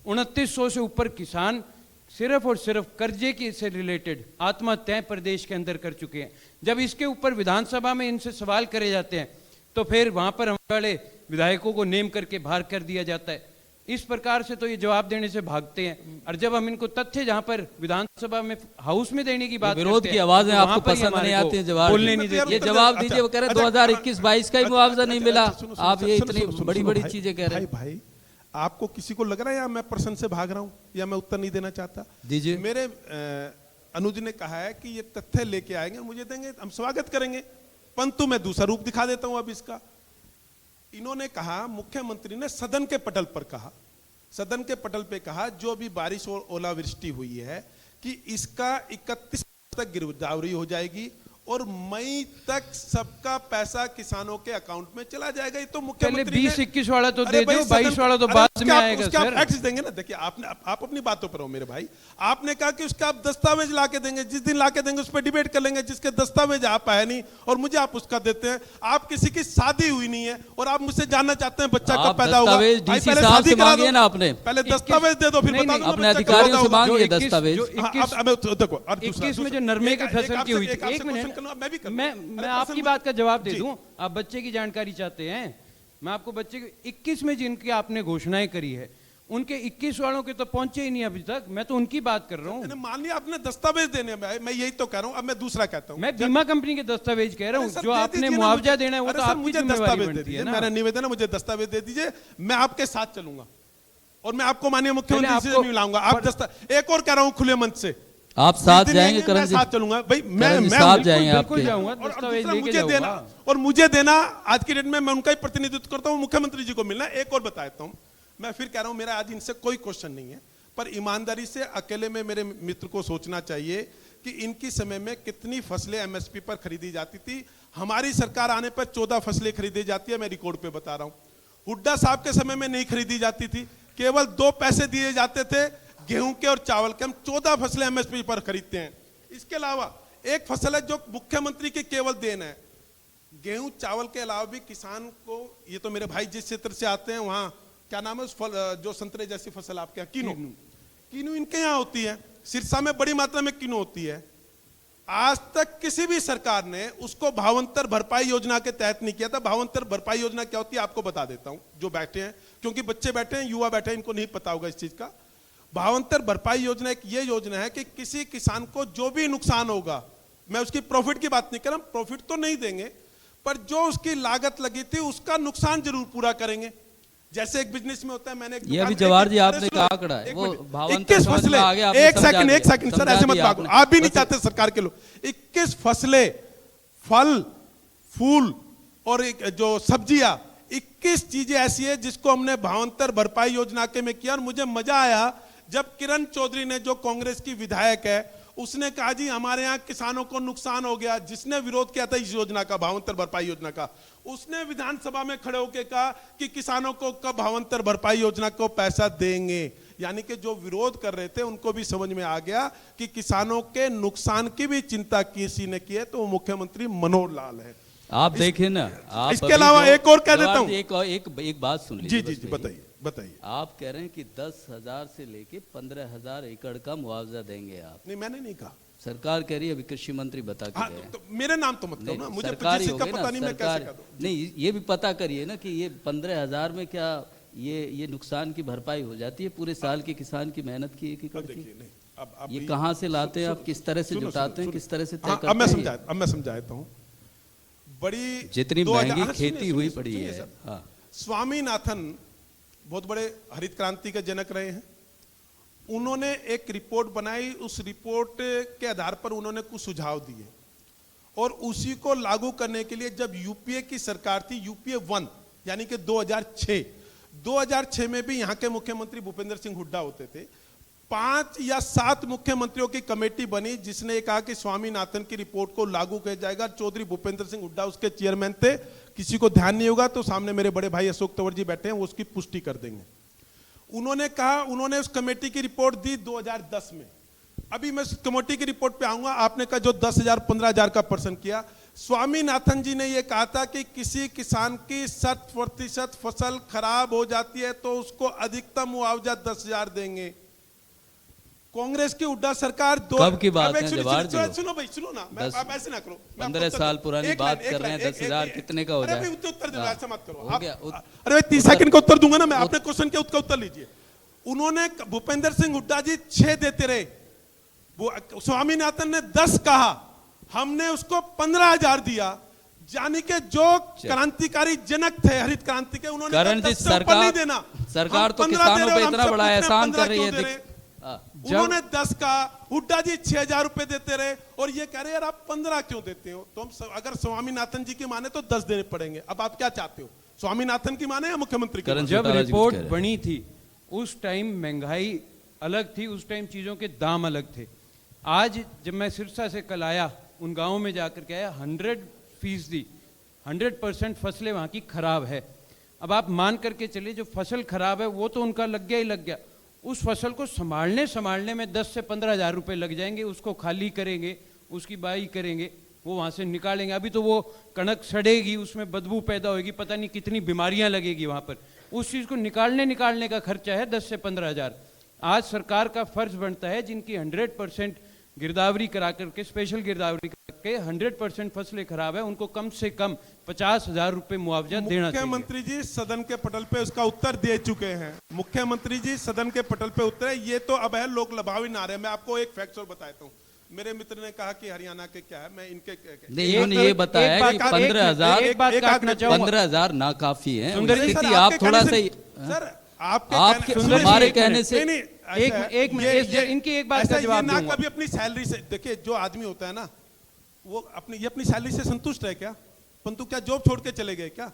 Speaker 3: 2900 से ऊपर किसान सिर्फ और सिर्फ कर्जे की से रिलेटेड आत्महत्याएं प्रदेश के अंदर कर चुके हैं। जब इसके ऊपर विधानसभा में इनसे सवाल करे जाते हैं तो फिर वहां पर हमारे विधायकों को नेम करके बाहर कर दिया जाता है। इस प्रकार से तो ये जवाब देने से भागते हैं, और जब हम इनको तथ्य जहां पर विधानसभा में हाउस में देने की बात
Speaker 1: विरोध
Speaker 3: करते
Speaker 1: की
Speaker 3: हैं,
Speaker 1: आवाजें
Speaker 3: तो
Speaker 1: आपको
Speaker 3: वहां पर ही
Speaker 1: पसंद नहीं
Speaker 3: हमारे
Speaker 1: आती हैं,
Speaker 3: को
Speaker 1: जवाब
Speaker 3: बोलने नहीं देते।
Speaker 1: ये जवाब दीजिए। वो कह रहे 2021-22 का ही मुआवजा नहीं मिला, आप ये इतनी बड़ी बड़ी चीजें कह रहे हैं।
Speaker 2: भाई आपको किसी को लग रहा है या मैं प्रश्न से भाग रहा हूं या मैं उत्तर नहीं देना चाहता?
Speaker 1: दीजिए।
Speaker 2: मेरे अनुज ने कहा है कि ये तथ्य लेके आएंगे, मुझे देंगे, हम स्वागत करेंगे। परंतु मैं दूसरा रूप दिखा देता हूं अब इसका। इन्होंने कहा, मुख्यमंत्री ने सदन के पटल पर कहा, सदन के पटल पे कहा जो भी बारिश और ओलावृष्टि हुई है कि इसका 31 तक गिरदावरी हो जाएगी और मई तक सबका पैसा किसानों के अकाउंट में चला जाएगा। ये तो मुख्यमंत्री
Speaker 3: 20-21 वाला तो
Speaker 2: अरे
Speaker 3: दे
Speaker 2: भाई
Speaker 3: दो, 22 वाला तो
Speaker 2: अरे
Speaker 3: बाद
Speaker 2: उसके
Speaker 3: में
Speaker 2: आप-
Speaker 3: आएगा
Speaker 2: उसके आप
Speaker 3: सर।
Speaker 2: फैक्ट्स देंगे ना। देखिए आपने आप अपनी बातों पर हो मेरे भाई। आपने कहा कि उसका आप दस्तावेज ला के देंगे, जिस दिन ला के देंगे उस पर डिबेट कर लेंगे, जिसके दस्तावेज आप आए नहीं और मुझे आप उसका देते हैं। आप किसी की शादी हुई नहीं है और आप मुझसे जानना चाहते हैं बच्चा कब
Speaker 1: आप
Speaker 2: पैदा होगा।
Speaker 1: दस्तावेज
Speaker 2: भाई,
Speaker 1: डीसी
Speaker 2: पहले
Speaker 1: साहब
Speaker 2: शादी
Speaker 1: से
Speaker 2: करा
Speaker 1: मांगिए
Speaker 2: दो।
Speaker 1: ना आपने।
Speaker 2: पहले दस्तावेज दे दो, फिर
Speaker 3: नहीं,
Speaker 2: बता
Speaker 3: नहीं,
Speaker 2: दूंगा
Speaker 1: अपने
Speaker 2: बच्चा कब
Speaker 1: अधिकारियों
Speaker 2: पैदा
Speaker 1: से
Speaker 2: होगा।
Speaker 1: मांगिए
Speaker 3: जो 21
Speaker 1: दस्तावेज।
Speaker 3: जो
Speaker 2: हाँ,
Speaker 3: 21
Speaker 2: अब देखो, और दूसरा-
Speaker 3: 21 में जो
Speaker 2: दूसरा-
Speaker 3: नरमे के
Speaker 2: एक
Speaker 3: फसल
Speaker 2: आपसे-
Speaker 3: की हुई थी,
Speaker 2: एक आपसे
Speaker 3: एक मिनट,
Speaker 2: क्वेश्चन करूं, मैं भी करूं।
Speaker 3: मैं
Speaker 2: अरे
Speaker 3: आपकी
Speaker 2: प्रश्न-
Speaker 3: बात का जवाब दे
Speaker 2: जी।
Speaker 3: दूं। आप बच्चे की जानकारी चाहते हैं, मैं आपको बच्चे की 21 में जिनकी आपने घोषणाएं करी है उनके 21 वालों के तो पहुंचे ही नहीं अभी तक। मैं तो उनकी बात कर रहा हूँ।
Speaker 2: मैंने मान लिया आपने दस्तावेज देने में आए, मैं यही तो कह रहा हूं। अब मैं दूसरा कहता हूं,
Speaker 3: मैं बीमा कंपनी के दस्तावेज कह रहा हूँ,
Speaker 2: अरे सर,
Speaker 3: जो
Speaker 2: दे
Speaker 3: आपने
Speaker 2: दीजिए ना
Speaker 3: मुआवजा
Speaker 2: मुझे।
Speaker 3: देना है वो
Speaker 2: अरे
Speaker 3: तो
Speaker 2: सर,
Speaker 3: आपकी
Speaker 2: मुझे
Speaker 3: जिम्मेवारी
Speaker 2: दस्तावेज दे
Speaker 3: बनती है
Speaker 2: दीजिए।
Speaker 3: ना।
Speaker 2: मेरा निवेदन है, मुझे दस्तावेज दे दीजिए, मैं आपके साथ चलूंगा और मैं आपको माननीय मुख्यमंत्री से
Speaker 3: आपको-
Speaker 2: मिलाऊंगा। आप एक और कह रहा हूं खुले मन से,
Speaker 1: आप साथ
Speaker 2: जिस दिन
Speaker 1: जाएंगे
Speaker 2: आएंगे,
Speaker 1: करण
Speaker 2: मैं
Speaker 1: जी?
Speaker 2: साथ चलूंगा भाई।
Speaker 1: करण जी
Speaker 2: मैं
Speaker 1: साथ
Speaker 2: बिल्कुल-
Speaker 1: जाएंगे
Speaker 3: बिल्कुल
Speaker 1: आपके?
Speaker 3: जाऊंगा,
Speaker 2: और
Speaker 3: दस्तावेज
Speaker 2: दूसरा
Speaker 3: लेके
Speaker 2: मुझे देना,
Speaker 3: जाऊंगा।
Speaker 2: और मुझे देना, आज की डेट में मैं उनका ही प्रतिनिधित्व करता हूं, मुख्यमंत्री जी को मिलना है। एक और बताता हूं, मैं फिर कह रहा हूं, मेरा आज इनसे कोई क्वेश्चन नहीं है, पर ईमानदारी से अकेले में मेरे मित्र को सोचना चाहिए कि इनकी समय में कितनी फसलें एमएसपी पर खरीदी जाती थी। हमारी सरकार आने पर 14 फसलें खरीदी जाती है, मैं रिकॉर्ड पे बता रहा हूं। हुड्डा साहब के समय में नहीं खरीदी जाती थी, केवल 2 पैसे दिए जाते थे गेहूं के और चावल के। हम 14 फसलें एमएसपी पर खरीदते हैं। इसके अलावा एक फसल है जो मुख्यमंत्री की केवल देन है, गेहूं चावल के अलावा भी किसान को, ये तो मेरे भाई जिस क्षेत्र से आते हैं वहां क्या नाम है उस फल, जो संतरे जैसी फसल आपके यहाँ, कीनू इनके यहाँ होती है। सिरसा में बड़ी मात्रा में कीनू होती है। आज तक किसी भी सरकार ने उसको भावांतर भरपाई योजना के तहत नहीं किया था। भावांतर भरपाई योजना क्या होती है आपको बता देता हूं, जो बैठे हैं, क्योंकि बच्चे बैठे हैं, युवा बैठे हैं, इनको नहीं पता होगा इस चीज का। भावांतर भरपाई योजना एक ये योजना है कि किसी किसान को जो भी नुकसान होगा, मैं उसकी प्रॉफिट की बात नहीं कर रहा, प्रॉफिट तो नहीं देंगे, पर जो उसकी लागत लगी थी उसका नुकसान जरूर पूरा करेंगे। जैसे एक बिजनेस में होता है, मैंने
Speaker 1: ये अभी जवाहर जी आपने कहा आंकड़ा है, वो भावांतर
Speaker 2: 21
Speaker 1: समझ में
Speaker 2: फसलें,
Speaker 1: आ गया, आपने
Speaker 2: एक
Speaker 1: समझा
Speaker 2: सेकंड
Speaker 1: दिया,
Speaker 2: सर, ऐसे मत
Speaker 1: दिया
Speaker 2: भागो,
Speaker 1: आपने।
Speaker 2: आप भी नहीं
Speaker 1: बस-
Speaker 2: चाहते सरकार के लोग। 21 फसलें, फल, फूल और एक जो सब्जियां, 21 चीजें ऐसी है जिसको हमने भावांतर भरपाई योजना के में किया। और मुझे मजा आया जब किरण चौधरी ने, जो कांग्रेस की विधायक है, उसने कहा जी हमारे यहाँ किसानों को नुकसान हो गया। जिसने विरोध किया था इस योजना का, भावांतर भरपाई योजना का, उसने विधानसभा में खड़े होकर कहा कि किसानों को कब भावांतर भरपाई योजना को पैसा देंगे। यानी कि जो विरोध कर रहे थे उनको भी समझ में आ गया कि किसानों के नुकसान की भी चिंता किसी ने की है, तो वो मुख्यमंत्री मनोहर लाल है।
Speaker 1: आप देखें ना, आप
Speaker 2: इसके
Speaker 1: अभी
Speaker 2: अलावा
Speaker 1: जो-
Speaker 2: एक और कह देता
Speaker 1: जवाहर
Speaker 2: हूं।
Speaker 1: जी, एक बात सुन लीजिए।
Speaker 2: जी जी
Speaker 1: बस
Speaker 2: जी,
Speaker 1: मेरी।
Speaker 2: बताइए बताइए।
Speaker 1: आप कह रहे हैं कि 10,000 से लेके 15,000 एकड़ का मुआवजा देंगे आप।
Speaker 2: नहीं, मैंने नहीं कहा।
Speaker 1: सरकार कह रही है, अभी कृषि मंत्री बता के
Speaker 2: हाँ,
Speaker 1: गए हैं।
Speaker 2: तो मेरे नाम तो मत करो
Speaker 1: नहीं,
Speaker 2: ना, मुझे
Speaker 1: सरकारी
Speaker 2: जिस
Speaker 1: हो
Speaker 2: चीज का
Speaker 1: गई ना,
Speaker 2: पता नहीं मैं कैसे
Speaker 1: सरकार।
Speaker 2: कह दूं।
Speaker 1: नहीं, ये भी पता करिए ना कि ये 15,000 में क्या ये नुकसान की भरपाई हो जाती है पूरे साल के किसान की मेहनत की, एक एकड़ की?
Speaker 2: देखिए, नहीं, अब
Speaker 1: ये कहाँ से लाते हैं आप, किस तरह से जुटाते हैं, किस तरह से तय करते
Speaker 2: अब मैं
Speaker 1: हैं?
Speaker 2: समझाता हूँ। बड़ी
Speaker 1: जितनी
Speaker 2: 2000
Speaker 1: महंगी
Speaker 2: हाँ, सुनिए,
Speaker 1: खेती हुई
Speaker 2: सुनिए,
Speaker 1: पड़ी
Speaker 2: सुनिए
Speaker 1: है।
Speaker 2: सर।
Speaker 1: हाँ,
Speaker 2: स्वामीनाथन बहुत बड़े हरित क्रांति के जनक रहे हैं। उन्होंने एक रिपोर्ट बनाई, उस रिपोर्ट के आधार पर उन्होंने कुछ सुझाव दिए और उसी को लागू करने के लिए जब यूपीए की सरकार थी, यूपीए 1 यानी कि 2006 में भी यहाँ के मुख्यमंत्री भूपेंद्र सिंह हुड्डा होते थे। 5 या 7 मुख्यमंत्रियों की कमेटी बनी जिसने कहा कि स्वामीनाथन की रिपोर्ट को लागू किया जाएगा। चौधरी भूपेंद्र सिंह हुड्डा उसके चेयरमैन थे। किसी को ध्यान नहीं होगा तो सामने मेरे बड़े भाई अशोक तंवर जी बैठे हैं, वो उसकी पुष्टि कर देंगे। उन्होंने कहा, उन्होंने उस कमेटी की रिपोर्ट दी 2010 में। अभी मैं कमेटी की रिपोर्ट पे आऊंगा। आपने कहा जो 10,000 15,000 का पर्सन किया, स्वामीनाथन जी ने यह कहा था कि किसी किसान की 60% फसल खराब हो जाती है तो उसको अधिकतम मुआवजा 10,000 देंगे। कांग्रेस की हुड्डा सरकार
Speaker 1: कब की बात है जवाहर जी?
Speaker 2: सुनो भाई, सुनो ना, आप ऐसे ना करो।
Speaker 1: 15 साल पुरानी बात कर रहे हैं, 10,000 कितने का हो जाए?
Speaker 2: अरे उत्तर दे, ऐसा मत करो।
Speaker 1: हो गया,
Speaker 2: अरे भाई 30 सेकंड का उत्तर दूंगा ना मैं, आपने क्वेश्चन के उत्तर लीजिए। उन्होंने भूपेंद्र सिंह हुड्डा जी 6 देते रहे, वो स्वामीनाथन ने 10 कहा, हमने उसको 15,000 दिया। यानी कि जो क्रांतिकारी जनक थे हरित क्रांति के, उन्होंने
Speaker 1: करण जी,
Speaker 2: 10 से ऊपर नहीं देना।
Speaker 1: सरकार तो
Speaker 2: 15 दे
Speaker 1: किसानों
Speaker 2: रहे
Speaker 1: पे
Speaker 2: हो,
Speaker 1: इतना
Speaker 2: हमसे
Speaker 1: बड़ा
Speaker 2: पूछ रहे हैं,
Speaker 1: एहसान
Speaker 2: 15
Speaker 1: कर रही
Speaker 2: क्यों
Speaker 1: है।
Speaker 2: दे रहे?
Speaker 1: हाँ,
Speaker 2: उन्होंने 10 का, हुड्डा जी 6,000 रुपए देते रहे और ये कह रहे यार आप 15 क्यों देते हो? तो हम अगर स्वामीनाथन जी की माने तो 10 देने पड़ेंगे। अब आप क्या चाहते हो, स्वामीनाथन की माने या मुख्यमंत्री की?
Speaker 1: करण जी,
Speaker 3: जब
Speaker 1: चौटाला जी कुछ
Speaker 3: रिपोर्ट
Speaker 1: कह रहे हैं।
Speaker 3: बनी थी उस टाइम महंगाई अलग थी, उस टाइम चीज़ों के दाम अलग थे। आज जब मैं सिरसा से कल आया, उन गांवों में जाकर के आया, 100% फसलें वहाँ की खराब है। अब आप मान करके चलिए, जो फसल खराब है वो तो उनका लग गया ही लग गया। उस फसल को संभालने में 10 से 15,000 रुपये लग जाएंगे। उसको खाली करेंगे, उसकी बाई करेंगे, वो वहाँ से निकालेंगे। अभी तो वो कणक सड़ेगी, उसमें बदबू पैदा होगी, पता नहीं कितनी बीमारियाँ लगेगी वहाँ पर। उस चीज़ को निकालने का खर्चा है 10 से 15,000। आज सरकार का फर्ज बनता है, जिनकी 100% गिरदावरी करा करके, स्पेशल गिरदावरी करके 100% फसलें खराब है, उनको कम से कम 50,000 रुपए मुआवजा देना चाहिए।
Speaker 2: मुख्यमंत्री जी सदन के पटल पे उसका उत्तर दे चुके हैं। मुख्यमंत्री जी सदन के पटल पे उत्तर है, ये तो अब है लोक लुभावी नारे। मैं आपको एक फैक्ट और बताता हूँ। मेरे मित्र ने कहा कि हरियाणा के क्या है, मैं इनके
Speaker 1: नहीं, इन्होंने ये बताया कि 15,000
Speaker 3: एक बात काटना चाहूंगा।
Speaker 1: 15,000 ना काफी है।
Speaker 3: सुंदर जी,
Speaker 1: स्थिति आप थोड़ा सा
Speaker 2: सर
Speaker 1: आपके
Speaker 2: सुंदर जी,
Speaker 1: हमारे कहने से
Speaker 2: नहीं,
Speaker 3: एक मिनट, इनकी एक बात का जवाब
Speaker 2: ना
Speaker 3: दूंगा।
Speaker 2: कभी अपनी सैलरी से, देखिए जो आदमी होता है ना, वो अपनी सैलरी से संतुष्ट है क्या? परंतु क्या जॉब छोड़ के चले गए क्या?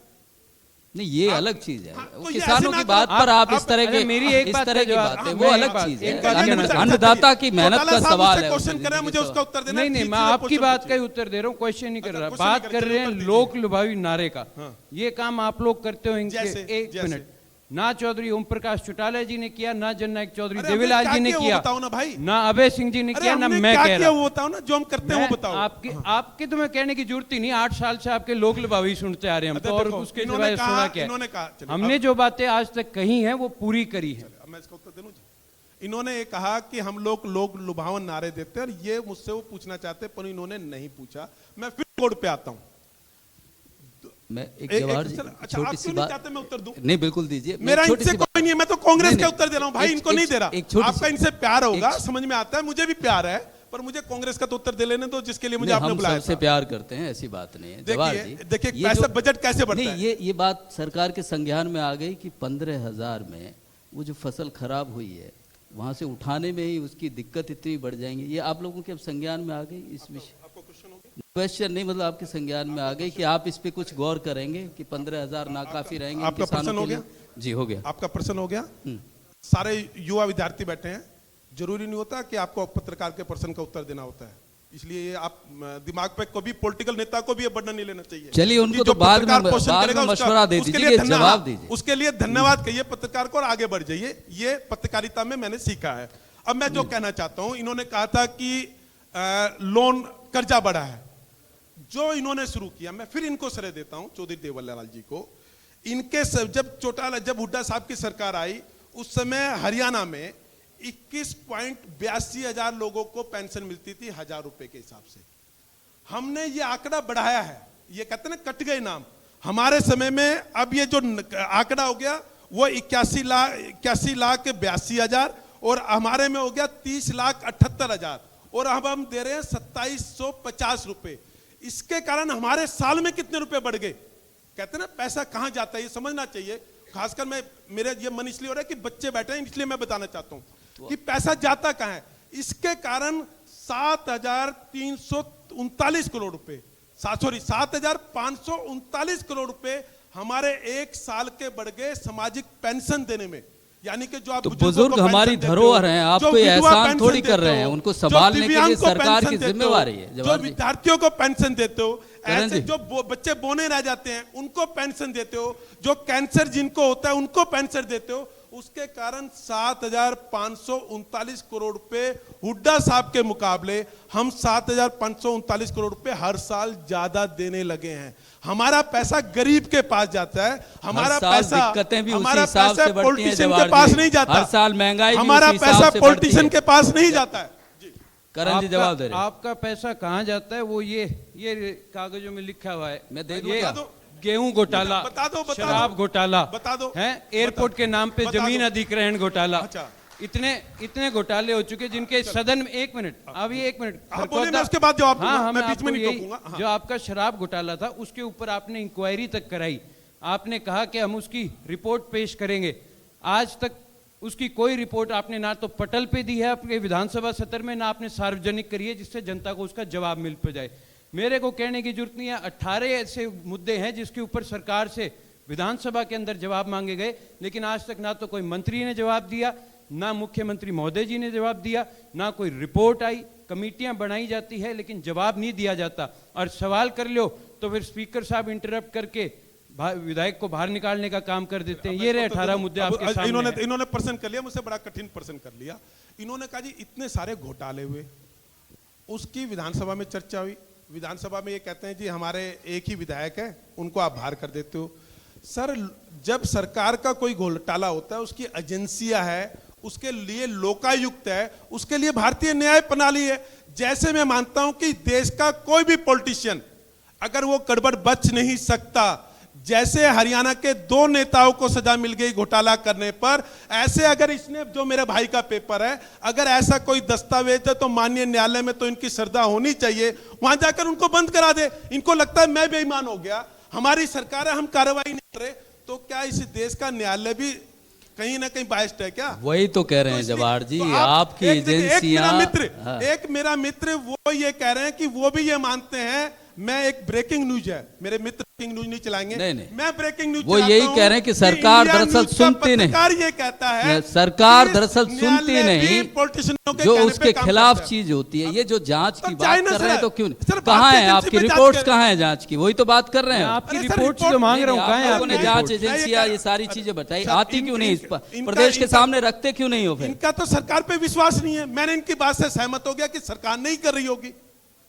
Speaker 1: नहीं, ये अलग चीज है।
Speaker 2: तो ये
Speaker 1: किसानों
Speaker 2: ऐसे ना
Speaker 1: की बात
Speaker 2: करो।
Speaker 1: पर आप इस तरह
Speaker 3: अरे
Speaker 1: के
Speaker 3: मेरी एक
Speaker 1: इस
Speaker 3: बात
Speaker 1: तरह
Speaker 3: का
Speaker 1: की
Speaker 3: जवाब-
Speaker 1: बात है,
Speaker 3: हाँ,
Speaker 1: वो
Speaker 3: मैं
Speaker 1: अलग
Speaker 3: एक बात-
Speaker 1: चीज
Speaker 3: एक
Speaker 1: है।
Speaker 3: बात कहना चाहता हूं।
Speaker 1: अन्नदाता की मेहनत का सवाल है।
Speaker 2: क्वेश्चन कर रहे हैं, मुझे उसका उत्तर देना है।
Speaker 3: नहीं, मैं आपकी बात का ही उत्तर दे रहा हूँ, क्वेश्चन नहीं कर
Speaker 2: अच्छा,
Speaker 3: रहा।
Speaker 2: क्वेश्चन
Speaker 3: बात
Speaker 2: नहीं
Speaker 3: कर
Speaker 2: कर
Speaker 3: रहे
Speaker 2: रहे,
Speaker 3: हैं
Speaker 2: उत्तर
Speaker 3: लोक लुभावी नारे का।
Speaker 2: हाँ।
Speaker 3: ये काम आप लोग करते हो इनके।
Speaker 2: जैसे-
Speaker 3: एक
Speaker 2: जैसे?
Speaker 3: मिनट, ना चौधरी ओम प्रकाश चौटाला जी ने किया, ना जननायक चौधरी
Speaker 2: अरे
Speaker 3: देवीलाल
Speaker 2: हमने
Speaker 3: जी ने
Speaker 2: क्या
Speaker 3: किया,
Speaker 2: वो बताओ ना भाई।
Speaker 3: ना अभय सिंह जी ने
Speaker 2: अरे
Speaker 3: किया, ना
Speaker 2: हमने
Speaker 3: मैं
Speaker 2: क्या
Speaker 3: कह
Speaker 2: किया
Speaker 3: रहा
Speaker 2: वो बताओ ना, जो हम करते हैं वो बताओ।
Speaker 3: आपके तो मैं कहने की जरूरत ही नहीं। 8 साल से आपके लोक लुभावी सुनते आ रहे हैं हम
Speaker 2: अच्छा,
Speaker 3: तो, और
Speaker 2: देखो,
Speaker 3: उसके
Speaker 2: इन्होंने
Speaker 3: सिवाय
Speaker 2: कहा-
Speaker 3: सुना क्या
Speaker 2: इन्होंने
Speaker 3: है?
Speaker 2: कहा, चलिए,
Speaker 3: हमने जो बातें आज तक कही हैं वो पूरी करी है।
Speaker 2: अब मैं इसका उत्तर दे दूं जी। इन्होंने ये कहा कि हम लोग लुभावन नारे देते हैं, और ये मुझसे वो पूछना चाहते, पर इन्होंने नहीं पूछा। मैं फिर कोड पे आता हूँ।
Speaker 1: मैं एक जवाहर जी,
Speaker 2: अच्छा, आप
Speaker 1: छोटी सी
Speaker 2: क्यों नहीं
Speaker 1: बात।
Speaker 2: चाहते मैं उत्तर दूं?
Speaker 1: नहीं, बिल्कुल दीजिए। मैं
Speaker 2: मेरा
Speaker 1: छोटी
Speaker 2: इनसे
Speaker 1: सी बात-
Speaker 2: कोई नहीं है, मैं तो कांग्रेस
Speaker 1: नहीं,
Speaker 2: के
Speaker 1: नहीं,
Speaker 2: उत्तर दे रहा हूँ भाई,
Speaker 1: एक-
Speaker 2: इनको
Speaker 1: एक-
Speaker 2: नहीं दे रहा।
Speaker 1: एक छोटी
Speaker 2: आपका
Speaker 1: सी-
Speaker 2: इनसे प्यार होगा,
Speaker 1: एक-
Speaker 2: समझ में आता है, मुझे भी प्यार है, पर मुझे कांग्रेस का तो उत्तर दे लेने दो, जिसके लिए मुझे
Speaker 1: नहीं,
Speaker 2: आपने
Speaker 1: हम
Speaker 2: बुलाया
Speaker 1: सबसे
Speaker 2: था।
Speaker 1: प्यार करते हैं, ऐसी बात नहीं है जवाहर जी।
Speaker 2: देखिए
Speaker 1: ये
Speaker 2: पैसा
Speaker 1: जो-
Speaker 2: बजट कैसे बढ़ता
Speaker 1: नहीं,
Speaker 2: है।
Speaker 1: ये बात सरकार के संज्ञान में आ गई कि 15,000 में वो जो फसल खराब हुई है, वहां से उठाने में ही उसकी दिक्कत इतनी बढ़ जाएंगी। ये आप लोगों के अब संज्ञान में आ गई इस विषय?
Speaker 2: आपको क्वेश्चन हो गया?
Speaker 1: क्वेश्चन नहीं, मतलब आपके संज्ञान में आ गई कि आप इस पे कुछ गौर करेंगे कि 15,000 नाकाफी रहेंगे
Speaker 2: आपका
Speaker 1: किसानों
Speaker 2: प्रश्न हो
Speaker 1: के लिए?
Speaker 2: गया?
Speaker 1: जी, हो गया।
Speaker 2: आपका प्रश्न हो गया।
Speaker 1: हम्म।
Speaker 2: सारे युवा विद्यार्थी बैठे हैं, जरूरी नहीं होता कि आपको पत्रकार के प्रश्न का उत्तर देना होता है, इसलिए ये आप दिमाग पे कभी पॉलिटिकल नेता को भी ये बर्डन नहीं लेना चाहिए।
Speaker 1: चलिए, उनको
Speaker 2: कि
Speaker 1: तो
Speaker 2: जो
Speaker 1: बाद में-
Speaker 2: पत्रकार क्वेश्चन
Speaker 1: बाद में
Speaker 2: करेगा, उसका-
Speaker 1: मशवरा दे
Speaker 2: उसके
Speaker 1: दीजिए
Speaker 2: लिए
Speaker 1: कि
Speaker 2: धन्यवाद-
Speaker 1: जवाब दीजिए।
Speaker 2: उसके लिए धन्यवाद कहिए पत्रकार को, और आगे बढ़ जाइए। ये पत्रकारिता में मैंने सीखा है। अब मैं जो कहना चाहता हूं, इन्होंने कहा था कि लोन कर्जा बढ़ा है, जो इन्होंने शुरू किया, मैं फिर इनको श्रेय देता हूं चौधरी देवीलाल जी को। इनके जब हुड्डा साहब की सरकार आई, उस समय हरियाणा में 21.82 हजार लोगों को पेंशन मिलती थी 1,000 रुपए के हिसाब से। हमने ये आंकड़ा बढ़ाया है। ये कहते हैं ना, कट गए नाम। हमारे समय में अब ये जो आंकड़ा हो गया वो 81 लाख 82 हजार, और हमारे में हो गया 30,78,000, और अब हम दे रहे हैं 2,750 रुपए। इसके कारण हमारे साल में कितने रुपए बढ़ गए? कहते हैं ना, पैसा कहां जाता है ये समझना चाहिए। खासकर मेरे ये मन इसलिए हो रहा है कि बच्चे बैठे हैं, इसलिए मैं बताना चाहता हूं कि पैसा जाता कहां है। इसके कारण 7,339 करोड़ रुपए, 7,539 करोड़ रुपए हमारे एक साल के बढ़ गए सामाजिक पेंशन देने में। यानी कि जो आप
Speaker 1: तो
Speaker 2: बुजुर्गों
Speaker 1: बुजुर्ग
Speaker 2: को
Speaker 1: हमारी
Speaker 2: पेंशन देते हो,
Speaker 1: धरोहर हैं, आप
Speaker 2: जो
Speaker 1: कोई
Speaker 2: विधवा
Speaker 1: एहसान
Speaker 2: पेंशन
Speaker 1: थोड़ी कर
Speaker 2: देते
Speaker 1: रहे हैं,
Speaker 2: हो,
Speaker 1: उनको
Speaker 2: जो
Speaker 1: संभालने के
Speaker 2: दिव्यांग
Speaker 1: लिए
Speaker 2: को
Speaker 1: सरकार
Speaker 2: पेंशन
Speaker 1: की
Speaker 2: देते हो,
Speaker 1: जिम्मेवारी है,
Speaker 2: जो
Speaker 1: जवाहर जी।
Speaker 2: विद्यार्थियों को पेंशन देते हो,
Speaker 1: करण
Speaker 2: ऐसे
Speaker 1: जी।
Speaker 2: जो बच्चे बोने रह जाते हैं उनको पेंशन देते हो, जो कैंसर जिनको होता है उनको पेंशन देते हो। उसके कारण 7,539 करोड़ रुपए हुड्डा साहब के मुकाबले हम 7,539 करोड़ रुपए हर साल ज्यादा देने लगे हैं। हमारा पैसा गरीब के पास जाता है, हमारा
Speaker 1: साल
Speaker 2: पैसा
Speaker 1: दिक्कतें भी उसी
Speaker 2: हमारा
Speaker 1: हिसाब
Speaker 2: पैसा
Speaker 1: से बढ़ती हैं,
Speaker 2: पॉलिटिशियन
Speaker 1: जवाहर
Speaker 2: के पास
Speaker 1: जी।
Speaker 2: नहीं जाता।
Speaker 1: हर साल महंगाई भी
Speaker 2: हमारा
Speaker 1: उसी हिसाब
Speaker 2: पैसा
Speaker 1: से बढ़ती
Speaker 2: पॉलिटिशियन
Speaker 1: है।
Speaker 2: के पास नहीं जाता है।
Speaker 1: करण जी जवाब दे रहे हैं।
Speaker 3: आपका पैसा कहाँ जाता है वो ये कागजों में लिखा हुआ है।
Speaker 1: मैं दे दूं
Speaker 3: ये
Speaker 1: क्या?
Speaker 3: गेहूं घोटाला,
Speaker 2: बता दो,
Speaker 3: शराब घोटाला,
Speaker 2: बता दो,
Speaker 3: है एयरपोर्ट के नाम पे
Speaker 2: बता
Speaker 3: जमीन
Speaker 2: दो।
Speaker 3: अधिग्रहण घोटाला।
Speaker 2: अच्छा।
Speaker 3: इतने घोटाले हो चुके जिनके सदन में, एक मिनट, अभी एक मिनट,
Speaker 2: हाँ, बोलिए, मैं उसके बाद जवाब दूंगा,
Speaker 3: हाँ,
Speaker 2: मैं बीच
Speaker 3: आपको
Speaker 2: में नहीं
Speaker 3: यही-
Speaker 2: टोकूंगा, हाँ।
Speaker 3: जो आपका शराब घोटाला था उसके ऊपर आपने इंक्वायरी तक कराई, आपने कहा कि हम उसकी रिपोर्ट पेश करेंगे। आज तक उसकी कोई रिपोर्ट आपने ना तो पटल पे दी है आपके विधानसभा सत्र में, ना आपने सार्वजनिक करी है जिससे जनता को उसका जवाब मिल पे जाए। मेरे को कहने की जरूरत नहीं है, 18 ऐसे मुद्दे हैं जिसके ऊपर सरकार से विधानसभा के अंदर जवाब मांगे गए, लेकिन आज तक ना तो कोई मंत्री ने जवाब दिया, ना मुख्यमंत्री महोदय जी ने जवाब दिया, ना कोई रिपोर्ट आई। कमेटियां बनाई जाती है लेकिन जवाब नहीं दिया जाता, और सवाल कर लो तो फिर स्पीकर साहब इंटरप्ट करके विधायक को बाहर निकालने का काम कर देते हैं। ये रहे 18 मुद्दे आपके सामने हैं।
Speaker 2: इन्होंने प्रश्न कर लिया, मुझसे बड़ा कठिन प्रश्न कर लिया। इन्होंने कहा जी इतने सारे घोटाले हुए, उसकी विधानसभा में चर्चा हुई। विधानसभा में ये कहते हैं जी हमारे एक ही विधायक है, उनको आप बाहर कर देते हो। सर, जब सरकार का कोई घोटाला होता है, उसकी एजेंसियां है, उसके लिए लोकायुक्त है, उसके लिए भारतीय न्याय प्रणाली है। जैसे मैं मानता हूं कि देश का कोई भी पॉलिटिशियन अगर वो गड़बड़ बच नहीं सकता, जैसे हरियाणा के 2 नेताओं को सजा मिल गई घोटाला करने पर, ऐसे अगर इसने जो मेरे भाई का पेपर है, अगर ऐसा कोई दस्तावेज है तो माननीय न्यायालय में तो इनकी श्रद्धा होनी चाहिए, वहां जाकर उनको बंद करा दे। इनको लगता है मैं बेईमान हो गया, हमारी सरकार है, हम कार्रवाई नहीं कर रहे, तो क्या इस देश का न्यायालय भी कहीं ना कहीं बायस्ड है क्या?
Speaker 1: वही तो कह रहे हैं
Speaker 2: इसलिए-
Speaker 1: जवाहर जी,
Speaker 2: तो
Speaker 1: आपकी एजेंसियां। हाँ।
Speaker 2: एक मेरा मित्र वो ये कह रहे हैं कि वो भी ये मानते हैं, मैं एक ब्रेकिंग न्यूज है, मेरे मित्र ब्रेकिंग न्यूज नहीं चलाएंगे,
Speaker 1: नहीं।
Speaker 2: मैं ब्रेकिंग न्यूज
Speaker 1: वो यही कह रहे हैं कि सरकार दरअसल सुनती नहीं।
Speaker 2: सरकार ये कहता है,
Speaker 1: सरकार दरअसल सुनती नहीं,
Speaker 2: पॉलिटिशियनों के
Speaker 1: जो
Speaker 2: कहने
Speaker 1: उसके
Speaker 2: पे काम
Speaker 1: खिलाफ
Speaker 2: करता है।
Speaker 1: चीज होती है। ये जो जांच
Speaker 2: तो
Speaker 1: की
Speaker 2: जाए
Speaker 1: बात
Speaker 2: ना
Speaker 1: कर रहे हैं
Speaker 2: सर।
Speaker 1: तो क्यों
Speaker 2: सर,
Speaker 1: कहाँ
Speaker 2: भारतीय
Speaker 1: है
Speaker 2: एजेंसी
Speaker 1: आपकी
Speaker 2: पे जांच
Speaker 1: रिपोर्ट्स?
Speaker 2: करें।
Speaker 1: कहाँ है जांच की? वही तो बात कर रहे हैं।
Speaker 3: आपकी
Speaker 2: अरे सर,
Speaker 3: रिपोर्ट
Speaker 2: रिपोर्ट
Speaker 3: जो मांग रहा हूँ,
Speaker 1: नहीं,
Speaker 3: कहाँ है
Speaker 1: आप लोगों ने
Speaker 3: आपकी
Speaker 1: जांच
Speaker 3: रिपोर्ट?
Speaker 1: एजेंसियां ये सारी चीजें बताई,
Speaker 2: सर,
Speaker 1: आती क्यों नहीं इस पर?
Speaker 2: इनका-
Speaker 1: प्रदेश के
Speaker 2: इनका-
Speaker 1: सामने रखते क्यों नहीं हो फिर?
Speaker 2: इनका तो सरकार पे विश्वास नहीं है। मैंने इनकी बात से सहमत हो गया कि सरकार नहीं कर रही होगी,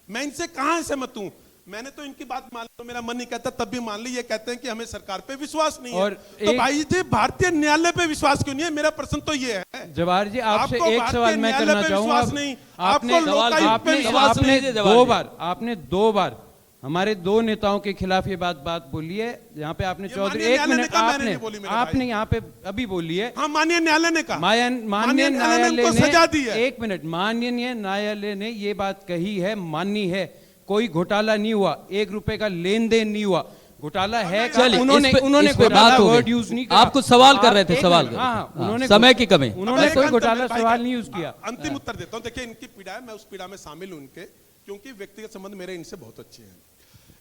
Speaker 2: मैं इनसे कहां सहमत हूं? मैंने तो इनकी बात मान लो, मेरा मन नहीं कहता तब भी मान ली। ये कहते हैं कि हमें सरकार पे विश्वास नहीं है,
Speaker 3: और
Speaker 2: तो
Speaker 3: एक-
Speaker 2: भाई जी भारतीय न्यायालय पे विश्वास क्यों नहीं है? मेरा प्रश्न तो ये है।
Speaker 3: जवाहर जी, आपसे
Speaker 2: आपको
Speaker 3: एक
Speaker 2: भारतीय
Speaker 3: सवाल मैं
Speaker 2: न्यायालय
Speaker 3: करना
Speaker 2: पे
Speaker 3: चाहूंगा।
Speaker 2: विश्वास नहीं,
Speaker 3: आपने
Speaker 2: आपको लोकायुक्त पे
Speaker 3: आपने
Speaker 2: विश्वास
Speaker 1: सुन लीजिए जवाहर
Speaker 3: आपने
Speaker 1: जी।
Speaker 3: दो बार हमारे 2 नेताओं के खिलाफ ये बात बोली है। यहाँ पे आपने
Speaker 2: ये
Speaker 3: चौधरी,
Speaker 2: माननीय
Speaker 3: एक
Speaker 2: न्यायालय ने
Speaker 3: मिनट,
Speaker 2: कहा, मैंने नहीं बोली मेरे भाई।
Speaker 3: आपने यहाँ पे अभी बोली है।
Speaker 2: हाँ, माननीय न्यायालय ने कहा,
Speaker 3: माननीय न्यायालय
Speaker 2: उनको सजा दी
Speaker 3: ने,
Speaker 2: है।
Speaker 3: एक मिनट, माननीय न्यायालय ने ये बात कही है, माननी है, कोई घोटाला नहीं हुआ, 1 रुपए का लेन देन नहीं हुआ। घोटाला है,
Speaker 1: चलिए,
Speaker 3: उन्होंने
Speaker 1: इस पे
Speaker 3: घोटाला
Speaker 1: बात हो
Speaker 3: वर्ड
Speaker 1: गई।
Speaker 3: यूज नहीं किया।
Speaker 1: आप कुछ सवाल कर रहे थे,
Speaker 3: एक
Speaker 1: सवाल
Speaker 3: मिनट,
Speaker 1: कर
Speaker 3: हाँ,
Speaker 1: रहे थे।
Speaker 3: उन्होंने
Speaker 1: समय की कमी।
Speaker 3: उन्होंने
Speaker 2: अब
Speaker 3: कोई
Speaker 2: एक
Speaker 3: घोटाला
Speaker 2: अंतर-
Speaker 3: सवाल नहीं यूज किया।
Speaker 2: अंतिम उत्तर देता हूं। देखिए, इनकी पीड़ा है, मैं उस पीड़ा में शामिल हूं इनके, क्योंकि व्यक्तिगत संबंध मेरे इनसे बहुत अच्छे हैं।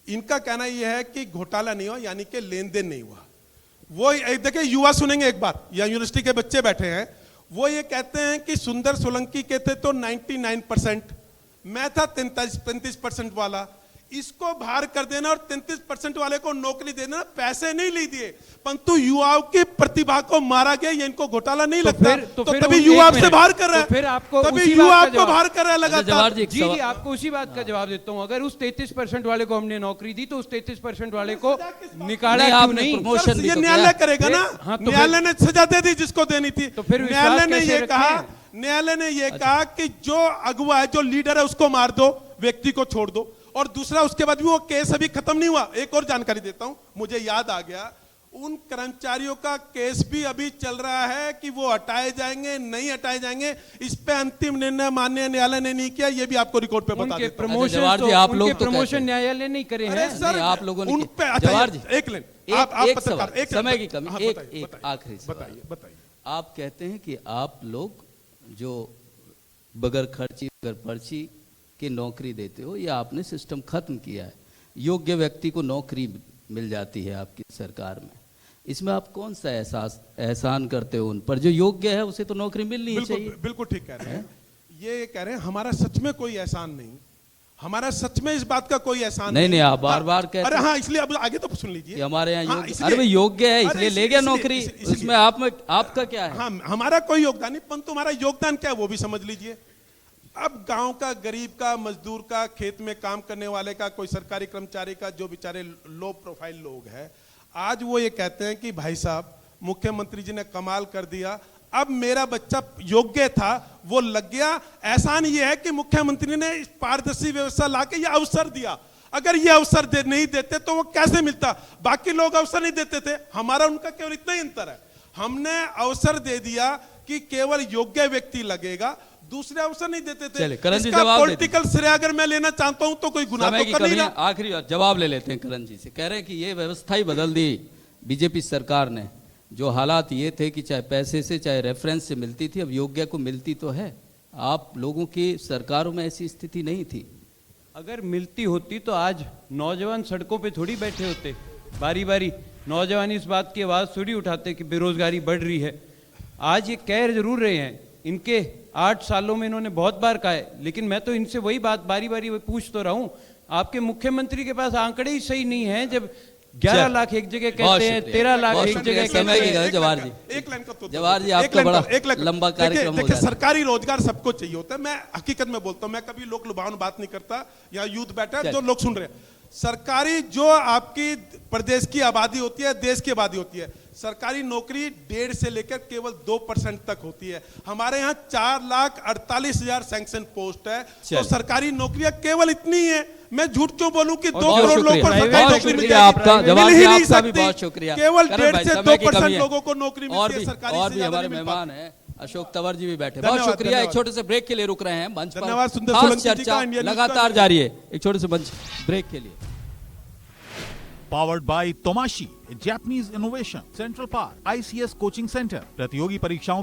Speaker 2: इनका कहना यह है कि घोटाला नहीं हुआ, यानी कि लेन देन नहीं हुआ। वो देखिए, युवा सुनेंगे एक बात, या यूनिवर्सिटी के बच्चे बैठे हैं, वो ये कहते हैं कि सुंदर सोलंकी के थे तो 99%, मैं था 33% वाला, इसको बाहर कर देना और 33% वाले को नौकरी देना, पैसे नहीं ली दिए, परंतु युवाओं की प्रतिभा को मारा गया। ये इनको घोटाला नहीं लगता, तो तभी युवा आपसे बाहर कर रहा है,
Speaker 3: फिर आपको
Speaker 2: तभी
Speaker 3: उसी
Speaker 2: युवा
Speaker 3: बात का
Speaker 2: आपको
Speaker 3: जवाब-
Speaker 2: बाहर कर रहा है
Speaker 1: जवाहर
Speaker 2: लगातार।
Speaker 1: जी, एक
Speaker 3: जी
Speaker 1: सवाल-
Speaker 3: आपको उसी बात का जवाब देता हूं। अगर उस 33% वाले को हमने नौकरी दी तो उस 33% वाले को निकाला
Speaker 1: नहीं,
Speaker 3: क्यों
Speaker 1: आपने
Speaker 3: नहीं?
Speaker 1: प्रमोशन
Speaker 2: सर,
Speaker 1: भी
Speaker 2: ये
Speaker 1: तो
Speaker 2: न्यायालय
Speaker 1: किया।
Speaker 2: करेगा ना,
Speaker 3: हाँ, तो
Speaker 2: न्यायालय ने सजा दे दी जिसको देनी थी।
Speaker 3: तो फिर विश्वास
Speaker 2: न्यायालय ने
Speaker 3: कैसे
Speaker 2: ये
Speaker 3: रखें?
Speaker 2: कहा, न्यायालय ने ये कहा कि जो अगुवा है, जो लीडर है, उसको मार दो, व्यक्ति को छोड़ दो। और दूसरा, उसके बाद भी वो केस अभी खत्म नहीं हुआ। एक और जानकारी देता हूं, मुझे याद आ गया, उन कर्मचारियों का केस भी अभी चल रहा है कि वो हटाए जाएंगे नहीं हटाए जाएंगे। इस पे अंतिम निर्णय माननीय न्यायालय ने नहीं किया, ये भी आपको रिकॉर्ड पे बता
Speaker 3: उनके
Speaker 2: देता हूं।
Speaker 3: प्रमोशन
Speaker 1: जवाहर जी, आप लोग तो कहते
Speaker 3: प्रमोशन
Speaker 1: हैं।
Speaker 3: न्यायालय नहीं करे
Speaker 2: अरे
Speaker 3: हैं।
Speaker 2: सर,
Speaker 1: नहीं, आप लोगों ने
Speaker 2: उन
Speaker 1: किया।
Speaker 2: पे अच्छा,
Speaker 1: जवाहर जी,
Speaker 2: एक लाइन,
Speaker 1: एक
Speaker 2: आप
Speaker 1: सवाल,
Speaker 2: पत्रकार, एक
Speaker 1: समय
Speaker 2: लाइन,
Speaker 1: की कमी,
Speaker 2: हाँ,
Speaker 1: एक
Speaker 2: बताइए,
Speaker 1: आखिरी सवाल।
Speaker 2: बताइए।
Speaker 1: आप कहते हैं कि आप लोग जो बगैर खर्ची बगैर पर्ची की नौकरी देते हो, ये आपने सिस्टम खत्म किया है, योग्य व्यक्ति को नौकरी मिल जाती है आपकी सरकार में। इसमें आप कौन सा एहसान करते हो उन पर? जो योग्य है उसे तो नौकरी मिलनी ही चाहिए।
Speaker 2: बिल्कुल ठीक कह रहे हैं। ये कह रहे हैं हमारा सच में कोई एहसान नहीं, हमारा सच में इस बात का कोई एहसान
Speaker 1: नहीं, आप बार-बार कहते
Speaker 2: अरे
Speaker 1: हैं।
Speaker 2: हाँ, इसलिए अब आगे तो सुन लीजिए
Speaker 1: कि हमारे यहाँ
Speaker 2: हाँ,
Speaker 1: योग्य,
Speaker 2: इसलिए-
Speaker 1: अरे भाई योग्य है इसलिए
Speaker 2: अरे
Speaker 1: ले गया
Speaker 2: इसलिए-
Speaker 1: नौकरी,
Speaker 2: इसलिए-
Speaker 1: उसमें आप में आपका क्या है?
Speaker 2: हाँ, हमारा कोई योगदान नहीं, परंतु हमारा योगदान क्या है वो भी समझ लीजिए। अब गांव का, गरीब का, मजदूर का, खेत में काम करने वाले का, कोई सरकारी कर्मचारी का, जो बेचारे लो प्रोफाइल लोग हैं, आज वो ये कहते हैं कि भाई साहब, मुख्यमंत्री जी ने कमाल कर दिया, अब मेरा बच्चा योग्य था वो लग गया। एहसान ये है कि मुख्यमंत्री ने इस पारदर्शी व्यवस्था लाके ये अवसर दिया। अगर ये अवसर नहीं देते तो वो कैसे मिलता? बाकी लोग अवसर नहीं देते थे, हमारा उनका केवल इतना ही अंतर है, हमने अवसर दे दिया कि केवल योग्य व्यक्ति लगेगा, दूसरे अवसर नहीं देते थे।
Speaker 1: चलिए, करण जी
Speaker 2: इसका
Speaker 1: जवाब देते
Speaker 2: पॉलिटिकल श्रेय अगर मैं लेना चाहता हूं तो कोई गुनाह
Speaker 1: समय
Speaker 2: तो
Speaker 1: की
Speaker 2: कर नहीं
Speaker 1: कमी है।
Speaker 2: रहा।
Speaker 1: आखिरी जवाब ले लेते हैं करण जी से। कह रहे हैं कि ये व्यवस्था ही बदल दी बीजेपी सरकार ने। जो हालात ये थे कि चाहे पैसे से चाहे रेफरेंस से मिलती थी, अब योग्य को मिलती तो है। आप लोगों की सरकारों में ऐसी स्थिति नहीं थी।
Speaker 3: अगर मिलती होती तो आज नौजवान सड़कों पे थोड़ी बैठे होते, बारी बारी नौजवान इस बात की आवाज़ थोड़ी उठाते कि बेरोजगारी बढ़ रही है। आज ये कह जरूर रहे हैं, इनके 8 सालों में इन्होंने बहुत बार कहा है, लेकिन मैं तो इनसे वही बात बारी बारी पूछ तो रहा हूं। आपके मुख्यमंत्री के पास आंकड़े ही सही नहीं है, जब 11 लाख एक जगह कहते हैं, 13 लाख एक जगह
Speaker 1: समय
Speaker 3: कहते
Speaker 1: की
Speaker 3: हैं।
Speaker 1: जवाहर जी,
Speaker 2: एक लाइन का तो
Speaker 1: जवाहर जी,
Speaker 2: एक
Speaker 1: आपका
Speaker 2: लाइन
Speaker 1: बड़ा
Speaker 2: का- एक लाइन का-
Speaker 1: लंबा कार्यक्रम हो
Speaker 2: देखिए,
Speaker 1: जाता है।
Speaker 2: सरकारी रोजगार सबको चाहिए होता है। मैं हकीकत में बोलता हूं, मैं कभी लोक लुभावन बात नहीं करता। यहाँ यूथ बैठा है, जो लोग सुन रहे हैं, सरकारी जो आपकी प्रदेश की आबादी होती है, देश की आबादी होती है, सरकारी नौकरी 1.5 से लेकर केवल 2% तक होती है। हमारे यहाँ 4,48,000 सैंक्शन पोस्ट है, तो
Speaker 1: चल।
Speaker 2: सरकारी नौकरियां केवल इतनी है। मैं झूठ क्यों बोलूं कि 2
Speaker 1: बहुत
Speaker 2: करोड़ लोगों को
Speaker 1: शुक्रिया,
Speaker 2: सरकारी
Speaker 1: बहुत
Speaker 2: नौकरी मिल
Speaker 1: शुक्रिया
Speaker 2: जाएगी।
Speaker 1: आपका,
Speaker 2: मिल
Speaker 1: जवाब
Speaker 2: ही
Speaker 1: दिया
Speaker 2: नहीं
Speaker 1: आपका भी
Speaker 2: सकती।
Speaker 1: बहुत शुक्रिया।
Speaker 2: केवल
Speaker 1: करण
Speaker 2: 1.5
Speaker 1: भाई,
Speaker 2: से
Speaker 1: समय की
Speaker 2: 2%
Speaker 1: कमी है।
Speaker 2: लोगों को नौकरी
Speaker 1: और
Speaker 2: मिलती है,
Speaker 1: भी
Speaker 2: सरकारी
Speaker 1: और
Speaker 2: से
Speaker 1: भी
Speaker 2: ज्यादा
Speaker 1: हमारे
Speaker 2: नहीं मिल
Speaker 1: मेहमान
Speaker 2: पाती।
Speaker 1: हैं, अशोक तंवर जी भी बैठे। बहुत
Speaker 2: धन्यवाद,
Speaker 1: शुक्रिया। एक
Speaker 2: धन्यवाद।
Speaker 1: छोटे से ब्रेक के लिए रुक रहे हैं मंच
Speaker 2: धन्यवाद,
Speaker 1: पर।
Speaker 2: सुंदर
Speaker 1: खास
Speaker 2: सोलंकी जी
Speaker 1: चर्चा
Speaker 2: का इंडिया न्यूज़
Speaker 1: लगातार
Speaker 2: का-
Speaker 1: जारी है। एक छोटे से मंच ब्रेक के लिए।
Speaker 4: Powered by Tomashi, a Japanese innovation. Central Park, ICS Coaching Center. प्रतियोगी परीक्षाओं